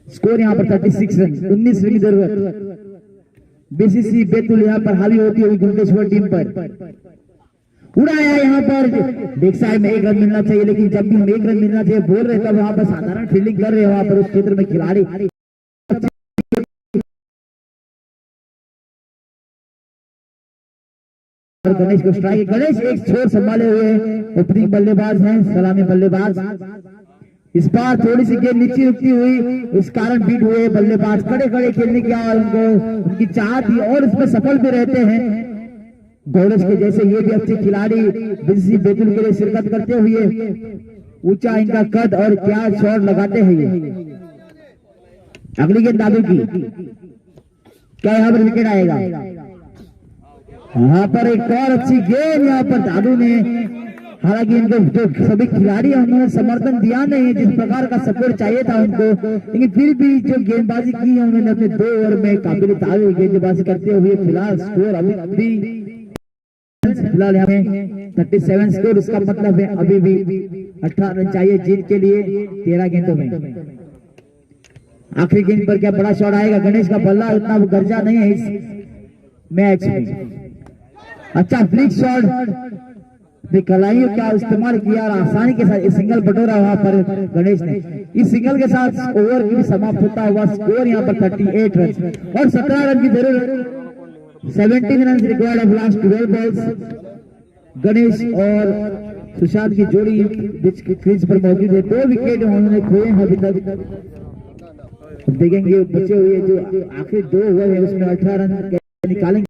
स्कोर यहाँ पर 36 रन, 19 रन की जरूरत। बीसीसी बैतूल यहाँ पर हावी होती हुई घुमटेश्वर टीम पर उड़ाया। यहाँ पर बैक साइड में 1 रन मिलना चाहिए, लेकिन जब भी हम 1 रन मिलना चाहिए बोल रहे तब वहां पर साधारण फील्डिंग कर रहे हो वहां पर उस क्षेत्र में खिलाड़ी। गणेश को स्ट्राइक, गणेश एक छोर संभाले हुए ओपनिंग बल्लेबाज हैं, सलामी बल्लेबाज। इस बार थोड़ी सी गेंद नीचे रुकती हुई, इस कारण बीट हुए बल्लेबाज खड़े खड़े खेलने की उनको उनकी चाह थी और इसमें सफल भी रहते हैं। गौरव के जैसे ये भी अच्छे खिलाड़ी बीसीसी बैतूल के लिए शिरकत करते हुए, ऊंचा इनका कद और क्या शॉट लगाते हैं ये। अगली गेंद दादू की, क्या यहाँ पर विकेट आएगा? यहाँ पर एक और अच्छी गेंद यहाँ पर दादू ने, हालांकि इनको जो सभी खिलाड़ी हैं उन्होंने समर्थन दिया नहीं है जिस प्रकार का सपोर्ट चाहिए था उनको, लेकिन फिर भी जो गेंदबाजी की है उन्होंने अपने 2 ओवर में काबिल तारीफ गेंदबाजी करते हुए फिलहाल स्कोर अभी फिलहाल हमें 37 स्कोर। इसका मतलब है अभी भी 18 रन चाहिए जीत के लिए 13 गेंदों में। आखिरी गेंद पर क्या बड़ा शॉट आएगा? गणेश का बल्ला उतना गर्जा नहीं है इस मैच में। अच्छा फ्लिक शॉट कलाइयों का इस्तेमाल किया और आसानी के साथ सिंगल बटोरा वहां पर गणेश ने। इस सिंगल के साथ ओवर की समाप्त होता हुआ स्कोर यहाँ पर 38 रन और 17 रन की जरूरत। 17 run required of last 12 balls. Ganesh और सुशांत की जोड़ी बीच की क्रीज पर मौजूद है। 2 विकेट उन्होंने खोए हैं अभी तक। देखेंगे बचे हुए जो आखिरी 2 ओवर है उसमें 18 रन निकालेंगे।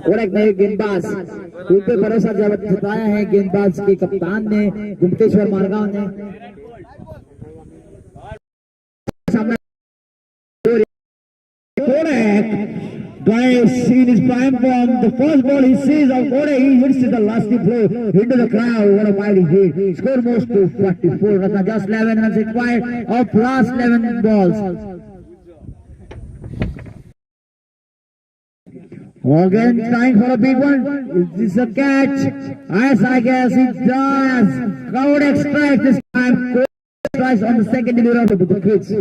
और एक नए गेंदबाज उन पे भरोसा जताया है गेंदबाज के कप्तान ने, गुमटेश्वर मारगांव ने। Guys, in his prime form, the first ball he sees of Kode, he hits the lasting blow into the crowd. What a mighty hit! Score moves to 44 runs, just 11 runs required of last 11 balls. Morgan trying for a big one. Is this a catch? Yes, I guess it does. Crowd strike this time. Strikes on the second delivery of the crease.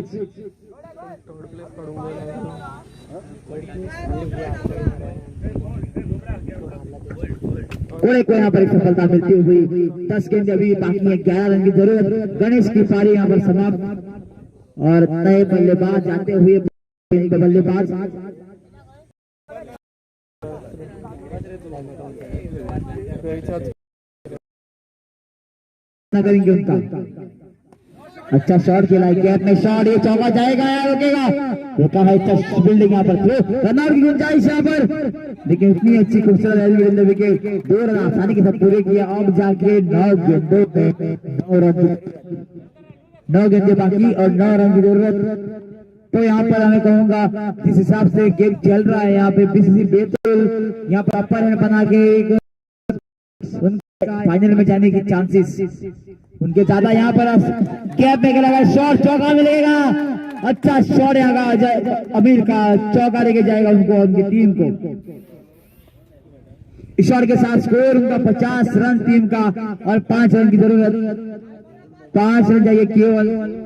कोड़े को यहाँ पर एक सफलता मिलती हुई 10 गेंद अभी बाकी है, 11 रन की जरूरत। गणेश की पारी यहाँ पर समाप्त और नए बल्लेबाज जाते हुए बल्लेबाज करेंगे उनका। अच्छा शॉट खेला है, कैप में शॉट, ये चौका जाएगा या रोकेगा? रोका है। अच्छा बिल्डिंग यहाँ पर थ्रो, रनआउट की गुंजाइश यहाँ पर, लेकिन इतनी अच्छी खूबसूरत विकेट 2 रन आसानी के साथ पूरे किया। अब जाके 9 गेंदों में 9 गेंदे बाकी और 9 रन की जरूरत। तो यहाँ पर हमें कहूंगा जिस हिसाब से गेम चल रहा है यहाँ पे बीसीसी बैतूल यहाँ पर अपर हैंड बना के फाइनल में जाने की चांसेस उनके ज्यादा। यहाँ पर कैप में लगा शॉट, चौका मिलेगा। अच्छा शॉट यहाँ का अमीर का चौका लेके जाएगा उनको, उनकी टीम को। इस शॉट के साथ स्कोर उनका 50 रन टीम का और 5 रन की जरूरत। 5 रन चाहिए केवल,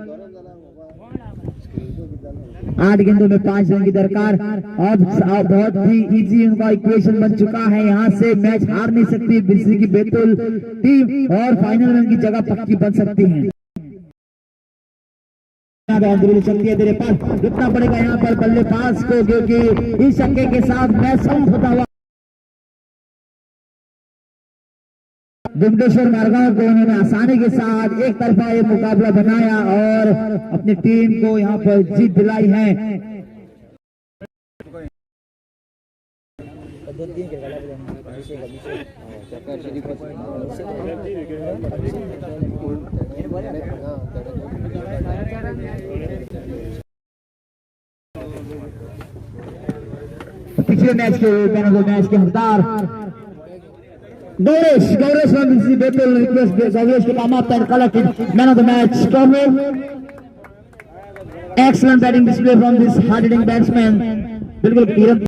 8 गेंदों में 5 रन की दरकार। अब बहुत ही इजी उनका इक्वेशन बन चुका है, यहाँ से मैच हार नहीं सकती बीसीसी की बैतूल टीम और फाइनल में उनकी जगह पक्की बन सकती है। शक्ति है तेरे पास, रुकना पड़ेगा यहाँ पर बल्लेबाज को, क्योंकि इस छक्के के साथ मैच समाप्त होता हुआ गुमटेश्वर मारगांव को उन्होंने आसानी के साथ एक तरफा ये मुकाबला बनाया और अपनी टीम को यहाँ पर जीत दिलाई है। पिछले मैच के मैन ऑफ द मैच के हकदार Gauresh from Betul request Gauresh to come up and collect it. Man of the match Cornwall. Excellent batting display from this hard hitting batsman. बिल्कुल